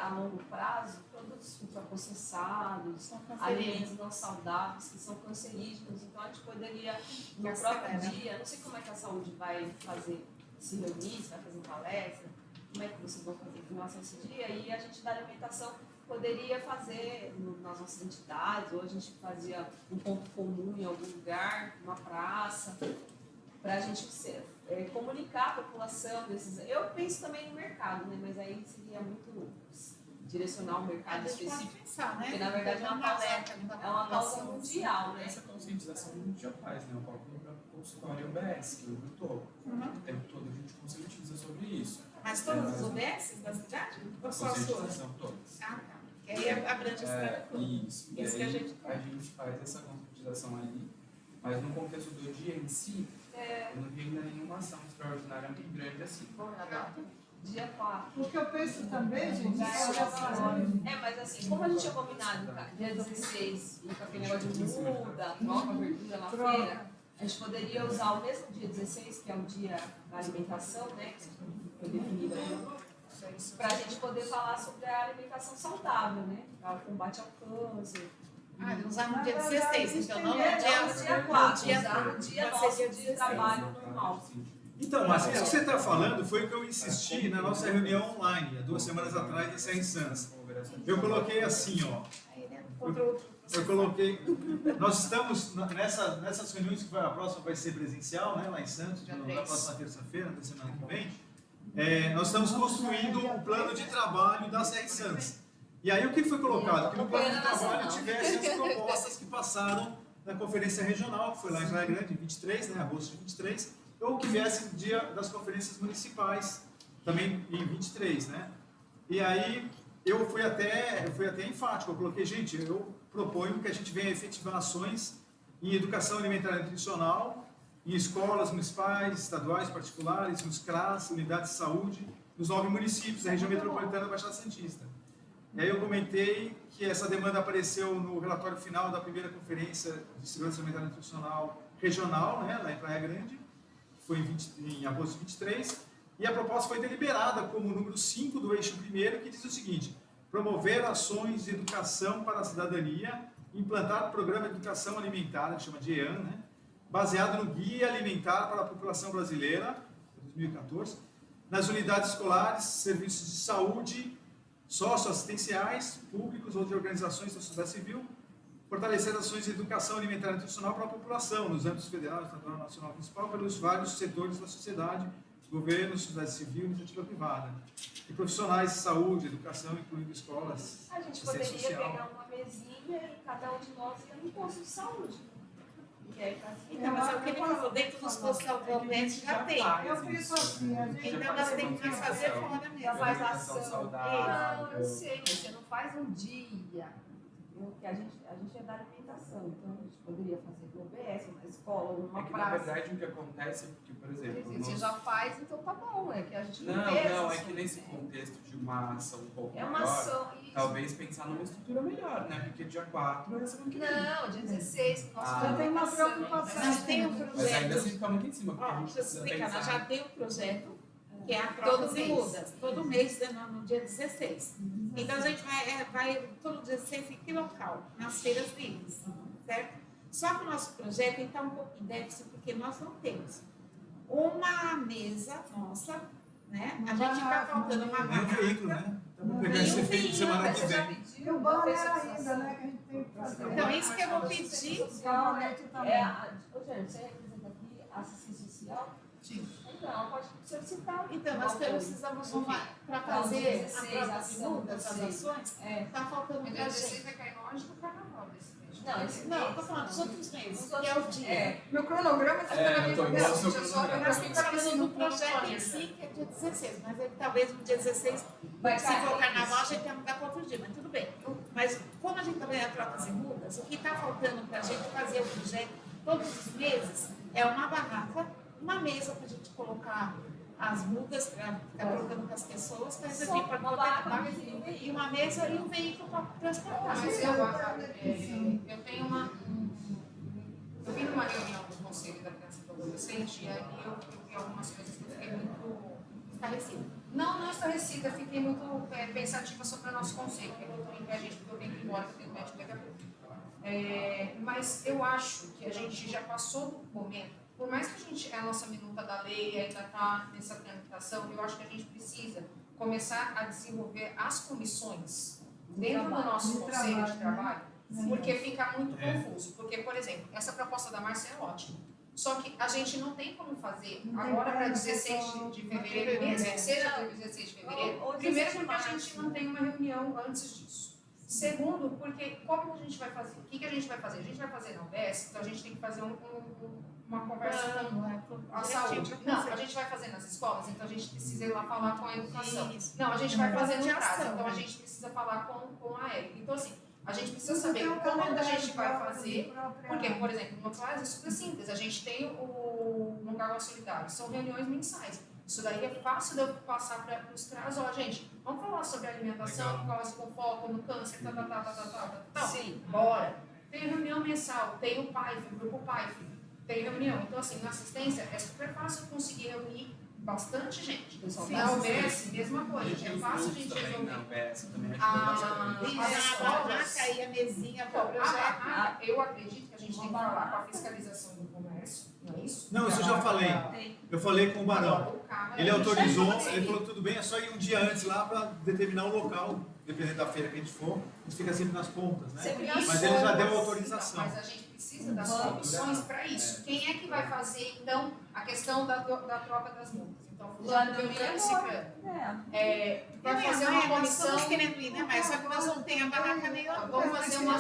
[SPEAKER 7] a longo prazo, produtos ultraprocessados, alimentos não saudáveis, que são cancerígenos. Então, a gente poderia, no próprio dia, não sei como é que a saúde vai fazer, se reunir, se vai fazer palestra, como é que vocês vão fazer em relação a esse dia, e a gente da alimentação poderia fazer nas nossas entidades, ou a gente fazia um ponto comum em algum lugar, uma praça, para a gente comunicar a população desses. Eu penso também no mercado, né? Mas aí seria muito direcionar o mercado específico,
[SPEAKER 1] Pensar, né?
[SPEAKER 7] porque na verdade é uma causa mundial, né?
[SPEAKER 5] Essa conscientização a gente já faz, né? O próprio consultório UBS, que eu estou. O tempo todo a gente conscientiza sobre isso.
[SPEAKER 1] Mas todas as UBS da cidade? Ou só as suas?
[SPEAKER 5] Conscientização todas.
[SPEAKER 1] Ah, tá. Que aí abrange a cidade toda.
[SPEAKER 5] Isso. E
[SPEAKER 1] Isso que
[SPEAKER 5] aí
[SPEAKER 1] a gente
[SPEAKER 5] faz essa conscientização ali, mas no contexto do dia em si, eu não vi ainda nenhuma ação extraordinária muito grande assim.
[SPEAKER 7] Dia 4.
[SPEAKER 4] O que eu penso também, gente,
[SPEAKER 7] Mas assim, como a gente tinha combinado, cara, dia 16, com aquele negócio de muda, troca verdura na feira, a gente poderia usar o mesmo dia 16, que é o dia da alimentação, né? Que foi definido aí, para a gente poder falar sobre a alimentação saudável, né? Para o combate ao câncer.
[SPEAKER 1] Usar no dia 16, então não no
[SPEAKER 7] Dia
[SPEAKER 1] dia
[SPEAKER 7] 4,
[SPEAKER 1] dia
[SPEAKER 7] usar no dia
[SPEAKER 1] pode ser
[SPEAKER 7] nosso de trabalho normal.
[SPEAKER 2] Então, mas isso que você está falando foi o que eu insisti na nossa reunião online, há 2 semanas atrás, em Serra em Santos. Eu coloquei assim, ó. Eu coloquei. Nós estamos nessas reuniões, que a próxima vai ser presencial, né, lá em Santos, na próxima terça-feira, da semana que vem. Nós estamos construindo um plano de trabalho da Serra em Santos. E aí o que foi colocado? Que no plano de trabalho tivesse as propostas que passaram na conferência regional, que foi lá em Praia Grande, em 23, né, agosto de 23, ou que viesse no dia das conferências municipais, também em 23, né? E aí eu fui até enfático, eu coloquei, gente, eu proponho que a gente venha efetivar ações em educação alimentar e nutricional, em escolas municipais, estaduais, particulares, nos CRAS, unidades de saúde, nos 9 municípios da região metropolitana da Baixada Santista. E aí eu comentei que essa demanda apareceu no relatório final da primeira conferência de segurança alimentar e nutricional regional, né, lá em Praia Grande, foi em agosto de 23, e a proposta foi deliberada como o número 5 do eixo primeiro, que diz o seguinte: promover ações de educação para a cidadania, implantar o programa de educação alimentar, que chama de EAN, né, baseado no Guia Alimentar para a População Brasileira, 2014, nas unidades escolares, serviços de saúde, socioassistenciais, públicos ou de organizações da sociedade civil, fortalecer ações de educação alimentar e nutricional para a população, nos âmbitos federal, estadual, nacional e municipal, pelos vários setores da sociedade, governo, sociedade civil e iniciativa privada. E profissionais de saúde, educação, incluindo escolas,
[SPEAKER 7] A gente
[SPEAKER 2] assistência
[SPEAKER 7] poderia
[SPEAKER 2] social.
[SPEAKER 7] pegar uma mesinha e cada um de nós ia no posto de saúde. E aí fazia.
[SPEAKER 1] Então, mas é o que ele falou, dentro dos postos de saúde já tem.
[SPEAKER 4] Eu penso assim, a gente
[SPEAKER 1] Então nós temos que fazer fora
[SPEAKER 7] Já
[SPEAKER 1] mesmo.
[SPEAKER 7] faz
[SPEAKER 5] Alimentação
[SPEAKER 7] ação.
[SPEAKER 5] saudável.
[SPEAKER 7] Não, eu sei, mas você não faz um dia. Porque a gente é da alimentação, então a gente poderia fazer no OBS, na escola, numa
[SPEAKER 5] É que, na
[SPEAKER 7] praça.
[SPEAKER 5] verdade, o que acontece é porque, por exemplo...
[SPEAKER 7] Você já faz, então tá bom, é que a gente não
[SPEAKER 5] Não,
[SPEAKER 7] vê
[SPEAKER 5] não,
[SPEAKER 7] essas
[SPEAKER 5] é que nesse
[SPEAKER 7] coisas.
[SPEAKER 5] contexto de uma ação um pouco
[SPEAKER 7] É uma
[SPEAKER 5] maior,
[SPEAKER 7] ação. Isso.
[SPEAKER 5] talvez pensar numa estrutura melhor, né? Porque dia 4 é semana que vem.
[SPEAKER 7] Não, dia 16, que nós
[SPEAKER 5] Ah.
[SPEAKER 4] Já tem uma
[SPEAKER 7] comunicação,
[SPEAKER 4] preocupação.
[SPEAKER 1] Nós temos um
[SPEAKER 5] Mas ainda
[SPEAKER 1] projeto.
[SPEAKER 5] assim fica muito em cima, porque a
[SPEAKER 1] Ó,
[SPEAKER 5] gente
[SPEAKER 1] deixa eu
[SPEAKER 5] precisa
[SPEAKER 1] explicar, nós já
[SPEAKER 5] pensar.
[SPEAKER 1] temos um projeto que é a
[SPEAKER 7] Todo
[SPEAKER 1] troca de
[SPEAKER 7] mês.
[SPEAKER 1] mudas, todo mês no dia 16. Então a gente vai todo 16 em que local? Nas feiras livres, certo? Só que o nosso projeto está um pouco em déficit, porque nós não temos uma mesa nossa, né? A gente está faltando uma
[SPEAKER 2] Nem o veículo,
[SPEAKER 1] barraca.
[SPEAKER 2] né? Então, vou pegar esse fim de semana
[SPEAKER 7] Mas
[SPEAKER 2] que
[SPEAKER 7] você já
[SPEAKER 2] vem.
[SPEAKER 7] pediu?
[SPEAKER 4] E o banner ainda, né, que a gente tem que fazer.
[SPEAKER 1] Então, isso que eu vou pedir.
[SPEAKER 4] O cavalete também.
[SPEAKER 7] Ô, Jair, você representa aqui a assistência social?
[SPEAKER 1] Sim.
[SPEAKER 7] A Então, ela pode solicitar.
[SPEAKER 1] Então, nós precisamos para fazer a troca de mudas, as ações, está faltando
[SPEAKER 3] Mas
[SPEAKER 1] para a
[SPEAKER 3] 16
[SPEAKER 1] gente.
[SPEAKER 3] vai cair longe do carnaval desse mês.
[SPEAKER 7] Não, esse
[SPEAKER 1] Não,
[SPEAKER 7] mês,
[SPEAKER 1] estou falando dos outros meses,
[SPEAKER 7] Os
[SPEAKER 1] que é o
[SPEAKER 7] outros-
[SPEAKER 1] dia.
[SPEAKER 3] Meu cronograma está na minha
[SPEAKER 5] eu tô igual ao seu
[SPEAKER 3] cabeça.
[SPEAKER 5] cronograma.
[SPEAKER 1] Nós estamos falando do projeto em si, que é dia 16, mas ele, talvez no dia 16,
[SPEAKER 7] Vai
[SPEAKER 1] se
[SPEAKER 7] cair.
[SPEAKER 1] for carnaval, a gente vai mudar para outro dia, mas tudo bem. Mas como a gente está vendo trocas e mudas, o que está faltando para a gente fazer o projeto todos os meses é uma barraca, uma mesa para a gente colocar as mudas, para ficar colocando para as pessoas, para
[SPEAKER 7] Só
[SPEAKER 1] receber para
[SPEAKER 7] uma
[SPEAKER 1] poder
[SPEAKER 7] barraca,
[SPEAKER 1] tomar,
[SPEAKER 7] uma mesa e um veículo.
[SPEAKER 1] e uma mesa e um veículo para transportar.
[SPEAKER 3] Mas eu tenho uma. Eu vim numa reunião do Conselho da Criança e do Adolescente e aí eu vi algumas coisas que eu fiquei muito
[SPEAKER 1] Estarrecido.
[SPEAKER 3] Não estarrecida, fiquei muito pensativa sobre o nosso conselho, porque eu estou em pé, gente, porque eu tenho que ir embora, porque eu tenho médico daqui a pouco. Mas eu acho que a gente já passou do momento, por mais que a nossa minuta da lei ainda está nessa tramitação, eu acho que a gente precisa começar a desenvolver as comissões dentro do nosso conselho de trabalho, porque fica muito confuso. Porque, por exemplo, essa proposta da Márcia é ótima. Só que a gente não tem como fazer agora para 16 de fevereiro, mesmo que seja para 16 de fevereiro.
[SPEAKER 7] Ou
[SPEAKER 3] Primeiro,
[SPEAKER 7] 16 de
[SPEAKER 3] porque a
[SPEAKER 7] março.
[SPEAKER 3] gente não tem uma reunião antes disso. Segundo, porque como a gente vai fazer? O que a gente vai fazer? A gente vai fazer na UBS, então a gente tem que fazer uma conversa com a saúde. Não, a gente vai fazer nas escolas, então a gente precisa ir lá falar com a educação. Não, a gente vai fazer no prazo, então a gente precisa falar com a Érica. Então, assim, a gente precisa saber como a gente vai fazer. Porque, por exemplo, no CLAS é super simples. A gente tem o Mongaguá Solidário, são reuniões mensais. Isso daí é fácil de eu passar para os CRAS. Ó, gente, vamos falar sobre alimentação, falar com foco no câncer, tal.
[SPEAKER 7] Sim.
[SPEAKER 3] Bora. Tem reunião mensal, tem o PAIF, o grupo PAIF, tem reunião. Então, assim, na assistência é super fácil conseguir reunir bastante gente. Na UBS, mesma coisa. É fácil a gente resolver.
[SPEAKER 5] Na UBS também ajudou bastante.
[SPEAKER 1] E a barraca e a mesinha para o projeto.
[SPEAKER 3] Eu acredito que a gente tem que falar com a fiscalização do comércio, não é isso?
[SPEAKER 2] Não, isso eu já falei.
[SPEAKER 7] Tem.
[SPEAKER 2] Eu falei com o Barão. Ele autorizou,
[SPEAKER 3] Sim.
[SPEAKER 2] ele falou que tudo bem, é só ir um dia antes lá para determinar o local, dependendo da feira que a gente for, a gente fica sempre nas pontas, né?
[SPEAKER 7] Sempre
[SPEAKER 3] Isso,
[SPEAKER 2] Mas ele já deu autorização.
[SPEAKER 3] Mas a gente precisa das comissões para isso. Quem é que vai fazer, então, a questão da troca das multas? Então, fulano, beltrano e ciclano. Vai fazer uma
[SPEAKER 1] Nós
[SPEAKER 3] comissão.
[SPEAKER 1] estamos querendo ir, né? Mas só que nós não temos a barraca nem outra.
[SPEAKER 3] Vamos fazer uma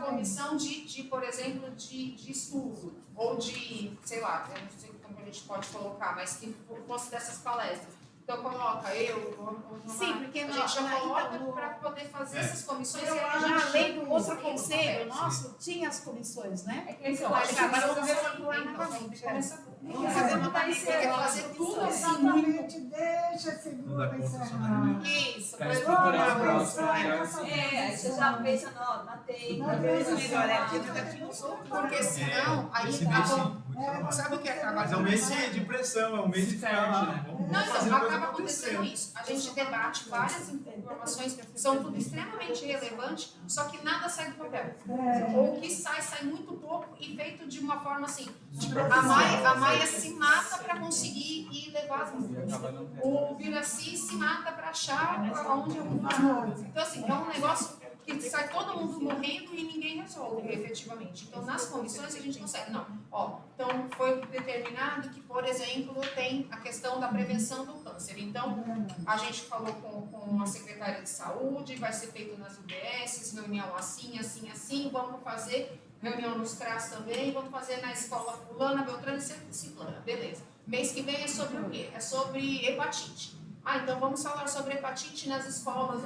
[SPEAKER 3] comissão de, por exemplo, de estudo, ou de, sei lá, eu não sei como a gente pode colocar, mas que fosse dessas palestras. Então coloca
[SPEAKER 1] Sim, porque
[SPEAKER 3] a
[SPEAKER 1] nós-
[SPEAKER 3] gente já coloca
[SPEAKER 1] então,
[SPEAKER 3] para poder fazer essas comissões.
[SPEAKER 1] Eu
[SPEAKER 3] e aí a
[SPEAKER 1] já
[SPEAKER 3] gente
[SPEAKER 1] além do outro
[SPEAKER 3] tem o
[SPEAKER 1] conselho
[SPEAKER 3] papel.
[SPEAKER 1] nosso, tinha as comissões, né?
[SPEAKER 7] É que esse
[SPEAKER 3] Então, acho que
[SPEAKER 1] Agora
[SPEAKER 3] agora
[SPEAKER 1] vamos
[SPEAKER 3] vamos
[SPEAKER 1] reformular
[SPEAKER 3] então,
[SPEAKER 1] novamente.
[SPEAKER 3] começa
[SPEAKER 1] Vamos fazer uma
[SPEAKER 7] Vai ser
[SPEAKER 1] barraca.
[SPEAKER 3] fazer tudo assim.
[SPEAKER 4] Exatamente, deixa esse
[SPEAKER 2] Não
[SPEAKER 4] grupo
[SPEAKER 2] dá conta só na
[SPEAKER 4] encerrar.
[SPEAKER 2] reunião.
[SPEAKER 1] Isso,
[SPEAKER 5] Pra
[SPEAKER 1] mas
[SPEAKER 5] estruturar
[SPEAKER 1] vamos
[SPEAKER 5] o próximo,
[SPEAKER 1] lá.
[SPEAKER 7] É, aí você já pensa na TI,
[SPEAKER 4] Na
[SPEAKER 7] na
[SPEAKER 4] vez
[SPEAKER 7] vez
[SPEAKER 1] Melhor, é porque ainda tinha os outros.
[SPEAKER 3] Porque senão, aí
[SPEAKER 2] Esse mês sim,
[SPEAKER 3] acaba.
[SPEAKER 2] muito trabalho.
[SPEAKER 3] Sabe o que acaba
[SPEAKER 2] Mas é um mês de pressão, é um mês de ficar lá.
[SPEAKER 5] Né?
[SPEAKER 2] Vamos
[SPEAKER 3] Não,
[SPEAKER 2] fazer
[SPEAKER 3] então,
[SPEAKER 2] a coisa
[SPEAKER 3] acaba acontecendo
[SPEAKER 2] acontecer.
[SPEAKER 3] isso. A gente debate várias informações que são tudo extremamente relevantes, só que nada sai do papel. Ou o que sai muito pouco e feito de uma forma assim. Tipo, a Maia se mata para conseguir ir levar as
[SPEAKER 5] E
[SPEAKER 3] músicas.
[SPEAKER 5] acaba não tendo.
[SPEAKER 3] O Viraci se mata para achar onde arrumar as músicas. Então, assim, é um negócio que sai todo mundo morrendo e ninguém resolve efetivamente. Então, nas comissões a gente consegue. Não, então foi determinado que, por exemplo, tem a questão da prevenção do câncer. Então, a gente falou com a secretária de saúde, vai ser feito nas UBS, reunião assim, vamos fazer reunião nos CRAS também, vamos fazer na escola fulana, beltrana e ciclana, beleza. Mês que vem é sobre o quê? É sobre hepatite. Então vamos falar sobre hepatite nas escolas.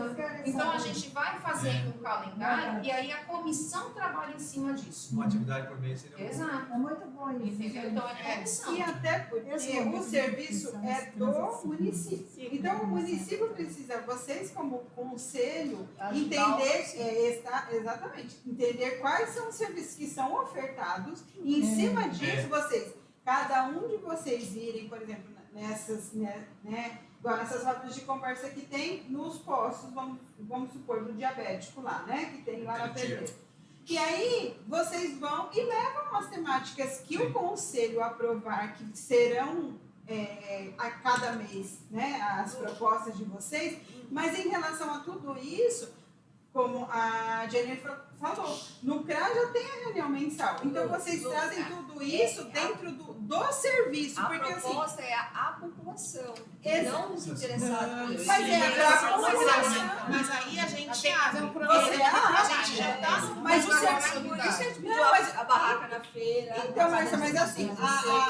[SPEAKER 3] Então a gente vai fazendo um calendário e aí a comissão trabalha em cima disso.
[SPEAKER 2] Uma atividade por mês seria bom.
[SPEAKER 3] Exato.
[SPEAKER 4] É muito bom isso.
[SPEAKER 3] Entendeu?
[SPEAKER 4] gente.
[SPEAKER 3] Então é comissão.
[SPEAKER 9] E até porque o serviço é do município. Então, o município precisa, vocês como conselho, entender, exatamente, entender quais são os serviços que são ofertados e em cima disso, cada um de vocês irem, por exemplo, nessas, igual nessas rodas de conversa que tem nos postos, vamos supor, do diabético lá, né? Que tem lá na TV. E aí, vocês vão e levam as temáticas que o conselho aprovar, que serão a cada mês, né, as propostas de vocês, mas em relação a tudo isso, como a Jennifer falou, no CRA já tem a reunião mensal. Então, vocês trazem tudo isso dentro do serviço.
[SPEAKER 7] A
[SPEAKER 9] porque,
[SPEAKER 7] proposta é a população,
[SPEAKER 9] Exa-
[SPEAKER 7] não os interessados.
[SPEAKER 9] Mas é a população.
[SPEAKER 1] Mas aí a gente
[SPEAKER 9] Você
[SPEAKER 1] abre.
[SPEAKER 9] acha?
[SPEAKER 1] A gente já tá
[SPEAKER 9] Mas o serviço.
[SPEAKER 7] Por isso que a gente pediu
[SPEAKER 9] Não, mas-
[SPEAKER 7] a barraca na feira.
[SPEAKER 9] Então, mas assim,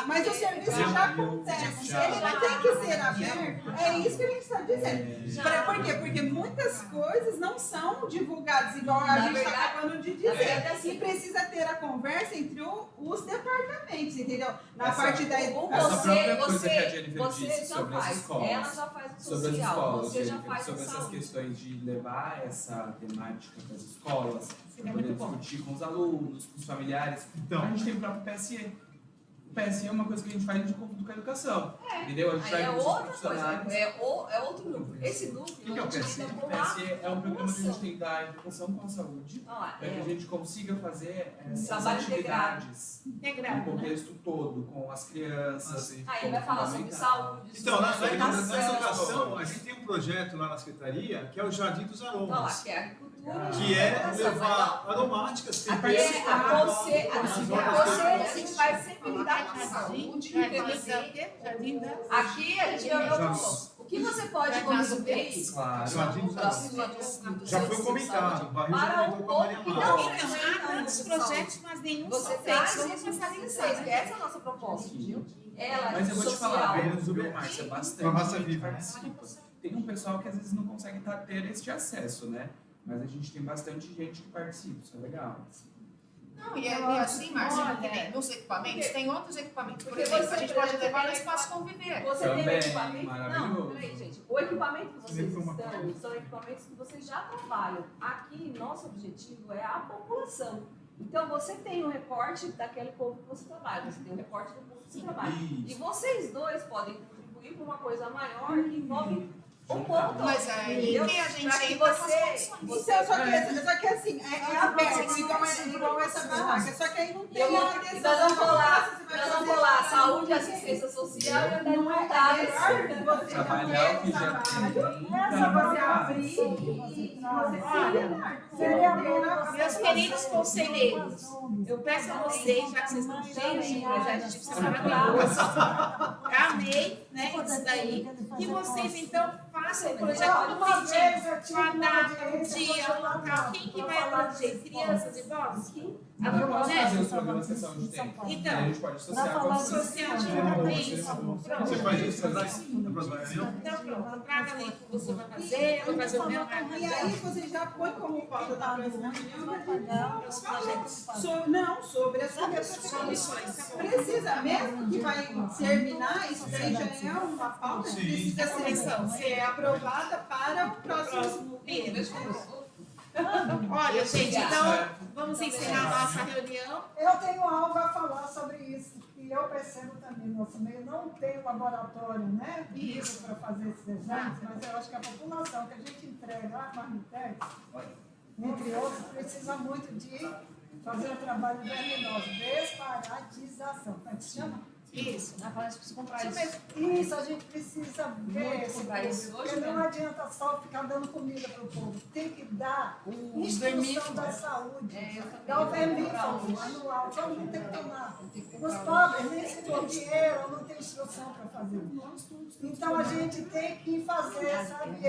[SPEAKER 9] mas o serviço já acontece. Ele não tem que ser aberto. É isso que a gente está dizendo. Por quê? Porque muitas coisas não são divulgadas, igual a gente está acabando de dizer. E precisa ter a conversa entre os departamentos, entendeu? Na parte da
[SPEAKER 7] Ou
[SPEAKER 5] Essa própria coisa
[SPEAKER 7] você,
[SPEAKER 5] que a Jennifer
[SPEAKER 7] você
[SPEAKER 5] disse
[SPEAKER 7] já
[SPEAKER 5] sobre as
[SPEAKER 7] faz,
[SPEAKER 5] escolas.
[SPEAKER 7] ela já faz o
[SPEAKER 5] Sobre as
[SPEAKER 7] social,
[SPEAKER 5] escolas,
[SPEAKER 7] você já
[SPEAKER 5] Jennifer,
[SPEAKER 7] faz
[SPEAKER 5] sobre
[SPEAKER 7] a
[SPEAKER 5] essas
[SPEAKER 7] saúde.
[SPEAKER 5] questões de levar essa temática para as escolas, para
[SPEAKER 1] É
[SPEAKER 5] poder
[SPEAKER 1] muito bom.
[SPEAKER 5] discutir com os alunos, com os familiares.
[SPEAKER 2] Então,
[SPEAKER 5] A gente tem o próprio PSE. O PSE é uma coisa que a gente faz de conjunto com a educação. Entendeu? A gente
[SPEAKER 7] Aí
[SPEAKER 5] vai
[SPEAKER 7] é
[SPEAKER 5] com os
[SPEAKER 7] outra
[SPEAKER 5] profissionais.
[SPEAKER 7] coisa, é outro núcleo. Esse núcleo
[SPEAKER 5] O que é o
[SPEAKER 7] a gente
[SPEAKER 5] PSE?
[SPEAKER 7] lida
[SPEAKER 5] O
[SPEAKER 7] com
[SPEAKER 5] PSE é um programa que a
[SPEAKER 7] população.
[SPEAKER 5] gente tem da educação com a saúde,
[SPEAKER 7] Olha lá,
[SPEAKER 5] para que a gente consiga fazer essas
[SPEAKER 7] Trabalho
[SPEAKER 5] atividades no
[SPEAKER 1] Integrado, né?
[SPEAKER 5] contexto todo, com as crianças.
[SPEAKER 7] Aí
[SPEAKER 5] como
[SPEAKER 7] vai falar sobre
[SPEAKER 5] fundamental.
[SPEAKER 7] saúde,
[SPEAKER 2] então na
[SPEAKER 7] sobre
[SPEAKER 2] educação, a gente tem um projeto lá na Secretaria que é o Jardim dos
[SPEAKER 7] Olha lá,
[SPEAKER 2] Aromas,
[SPEAKER 7] que é a agricultura.
[SPEAKER 2] que é
[SPEAKER 7] educação,
[SPEAKER 2] levar aromáticas,
[SPEAKER 7] Até
[SPEAKER 2] temperos,
[SPEAKER 7] a gente vai sempre lidar com a saúde,
[SPEAKER 1] Jardim da...
[SPEAKER 7] aqui a gente vai ver o proposto. O que você pode contribuir
[SPEAKER 5] Claro.
[SPEAKER 2] Jardim dos Aromas.
[SPEAKER 7] acima do
[SPEAKER 2] Já foi comentado, o Barril já
[SPEAKER 7] para o
[SPEAKER 2] comentou com a Maria
[SPEAKER 7] povo que
[SPEAKER 2] Mara.
[SPEAKER 7] não
[SPEAKER 1] Então, há tantos projetos, mas nenhum
[SPEAKER 7] Você
[SPEAKER 1] são
[SPEAKER 7] traz
[SPEAKER 1] feitos.
[SPEAKER 7] isso
[SPEAKER 1] Vamos
[SPEAKER 7] para
[SPEAKER 1] passar
[SPEAKER 7] vocês, que essa é a nossa proposta, viu? Ela
[SPEAKER 5] Mas eu vou te
[SPEAKER 7] social.
[SPEAKER 5] falar, viu, Márcia, bastante
[SPEAKER 2] Uma massa
[SPEAKER 5] gente
[SPEAKER 2] viva, né?
[SPEAKER 5] participa. Tem um pessoal que às vezes não consegue ter este acesso, né? Mas a gente tem bastante gente que participa, isso é legal.
[SPEAKER 3] Não, e assim, Márcia, que nem nos equipamentos, tem outros equipamentos. Por
[SPEAKER 7] Porque
[SPEAKER 3] exemplo,
[SPEAKER 7] você
[SPEAKER 3] a gente pode
[SPEAKER 7] tem
[SPEAKER 3] levar no
[SPEAKER 7] que-
[SPEAKER 3] espaço conviver.
[SPEAKER 7] Você tem o
[SPEAKER 5] Também,
[SPEAKER 7] equipamento?
[SPEAKER 5] maravilhoso.
[SPEAKER 7] Não, peraí, gente. O equipamento que vocês
[SPEAKER 2] Sempre uma
[SPEAKER 7] estão são equipamentos que vocês já trabalham. Aqui, nosso objetivo é a população. Então, você tem o recorte daquele povo que você trabalha, você tem o recorte do povo que você trabalha. E
[SPEAKER 5] Isso.
[SPEAKER 7] vocês dois podem contribuir para uma coisa maior que envolve o povo todo.
[SPEAKER 3] Mas aí
[SPEAKER 7] entendeu?
[SPEAKER 3] que a gente
[SPEAKER 7] Pra que
[SPEAKER 3] entra com as
[SPEAKER 7] você,
[SPEAKER 3] condições.
[SPEAKER 9] Então, só que assim, é aberto, igual essa barraca. Só que aí não tem
[SPEAKER 7] Eu
[SPEAKER 9] uma
[SPEAKER 7] vou,
[SPEAKER 9] adesão.
[SPEAKER 7] nós vamos colar,
[SPEAKER 9] Você vai
[SPEAKER 7] nós vamos
[SPEAKER 9] fazer-
[SPEAKER 7] colar saúde, assistência social e andar
[SPEAKER 9] Não é
[SPEAKER 7] montadas.
[SPEAKER 9] melhor você
[SPEAKER 5] Trabalhar o que já
[SPEAKER 9] trabalho.
[SPEAKER 5] tem.
[SPEAKER 8] Essa
[SPEAKER 5] para
[SPEAKER 9] Você
[SPEAKER 5] cá.
[SPEAKER 9] abrir e você
[SPEAKER 1] Olha,
[SPEAKER 8] seria bom.
[SPEAKER 1] meus queridos conselheiros, eu peço a vocês, já que vocês estão cheios de projetos, a gente precisa falar com amei, né, isso daí, que vocês então façam o projeto do bonitinho, com a data, o dia, o local, quem que vai abranger? Crianças, idosos?
[SPEAKER 5] Eu posso fazer
[SPEAKER 1] Né?
[SPEAKER 5] os programas que são de tempo.
[SPEAKER 1] Então,
[SPEAKER 5] a gente pode associar com
[SPEAKER 8] falar
[SPEAKER 5] os
[SPEAKER 1] associativamente,
[SPEAKER 2] Você faz isso na próxima reunião?
[SPEAKER 1] então pronto, traga ali o que você vai fazer, eu vou fazer o meu,
[SPEAKER 9] E aí você já põe como pauta da próxima reunião.
[SPEAKER 1] os projetos.
[SPEAKER 9] Não, sobre as
[SPEAKER 1] Comissões, tá bom.
[SPEAKER 9] Precisa mesmo que vai terminar, isso daí já é uma pauta que
[SPEAKER 2] Sim.
[SPEAKER 9] precisa ser aprovada para o próximo.
[SPEAKER 1] Próximo mês. Olha, gente, então vamos encerrar a nossa reunião.
[SPEAKER 8] Eu tenho algo a falar sobre isso, e eu percebo também, nosso meio não tem laboratório, né? Isso para fazer esses exames, mas eu acho que a população que a gente entrega a Marmitex, entre outros, precisa muito de fazer o trabalho verminoso, desparatização. Como é que se chama?
[SPEAKER 1] Isso.
[SPEAKER 7] Na verdade, precisa comprar isso.
[SPEAKER 8] Isso, a gente precisa ver
[SPEAKER 7] Muito
[SPEAKER 8] esse
[SPEAKER 7] comprar
[SPEAKER 8] povo,
[SPEAKER 7] isso hoje
[SPEAKER 8] porque não
[SPEAKER 7] mesmo.
[SPEAKER 8] adianta só ficar dando comida para o povo. Tem que dar
[SPEAKER 7] O
[SPEAKER 8] instrução
[SPEAKER 7] vermífugo.
[SPEAKER 8] da saúde.
[SPEAKER 7] É, eu também
[SPEAKER 8] Dá o
[SPEAKER 7] vou comprar
[SPEAKER 8] vermífugo
[SPEAKER 7] hoje.
[SPEAKER 8] anual, todo mundo tem que tomar.
[SPEAKER 7] Tem que
[SPEAKER 8] Os
[SPEAKER 7] comprar
[SPEAKER 8] pobres nem se tem dinheiro, não tem instrução para fazer. Então a gente tem que fazer, sabe,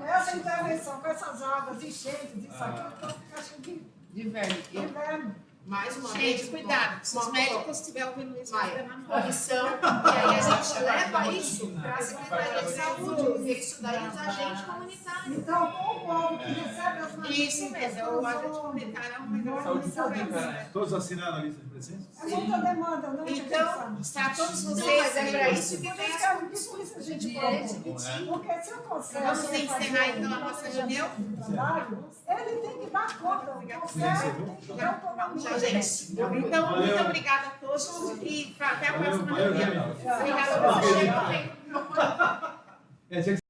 [SPEAKER 8] essa intervenção com essas águas, enchentes, isso aqui, então fica cheio
[SPEAKER 3] De verme.
[SPEAKER 8] de verme.
[SPEAKER 3] Mais uma
[SPEAKER 1] Gente,
[SPEAKER 3] vez,
[SPEAKER 1] cuidado, se os
[SPEAKER 3] uma
[SPEAKER 1] médicos estiverem ouvindo isso, vai dar na mão.
[SPEAKER 3] comissão, e aí a gente leva isso para a Secretaria de Saúde, porque isso daí é os agentes comunitários.
[SPEAKER 8] Então, com o povo que recebe as
[SPEAKER 1] Isso mesmo, eu acho que comunicaram, mas eu
[SPEAKER 5] Saúde
[SPEAKER 1] não
[SPEAKER 5] pública,
[SPEAKER 1] sei.
[SPEAKER 5] né?
[SPEAKER 2] Todos assinaram a lista de presença?
[SPEAKER 8] É muita demanda, não é?
[SPEAKER 1] Então, para todos
[SPEAKER 3] Não,
[SPEAKER 1] vocês,
[SPEAKER 3] mas é para isso que
[SPEAKER 8] Por
[SPEAKER 3] tem
[SPEAKER 8] isso
[SPEAKER 3] as
[SPEAKER 8] que é difícil a gente propor. Porque se eu consegue
[SPEAKER 1] vamos encerrar então a nossa reunião.
[SPEAKER 8] trabalho, ele tem que dar conta, o conselho tem que dar autonomia.
[SPEAKER 1] Gente, então,
[SPEAKER 2] Valeu.
[SPEAKER 1] muito obrigada a todos e até a próxima
[SPEAKER 2] Valeu,
[SPEAKER 1] reunião.
[SPEAKER 2] valeu.
[SPEAKER 1] Obrigada por você.
[SPEAKER 2] É, tinha que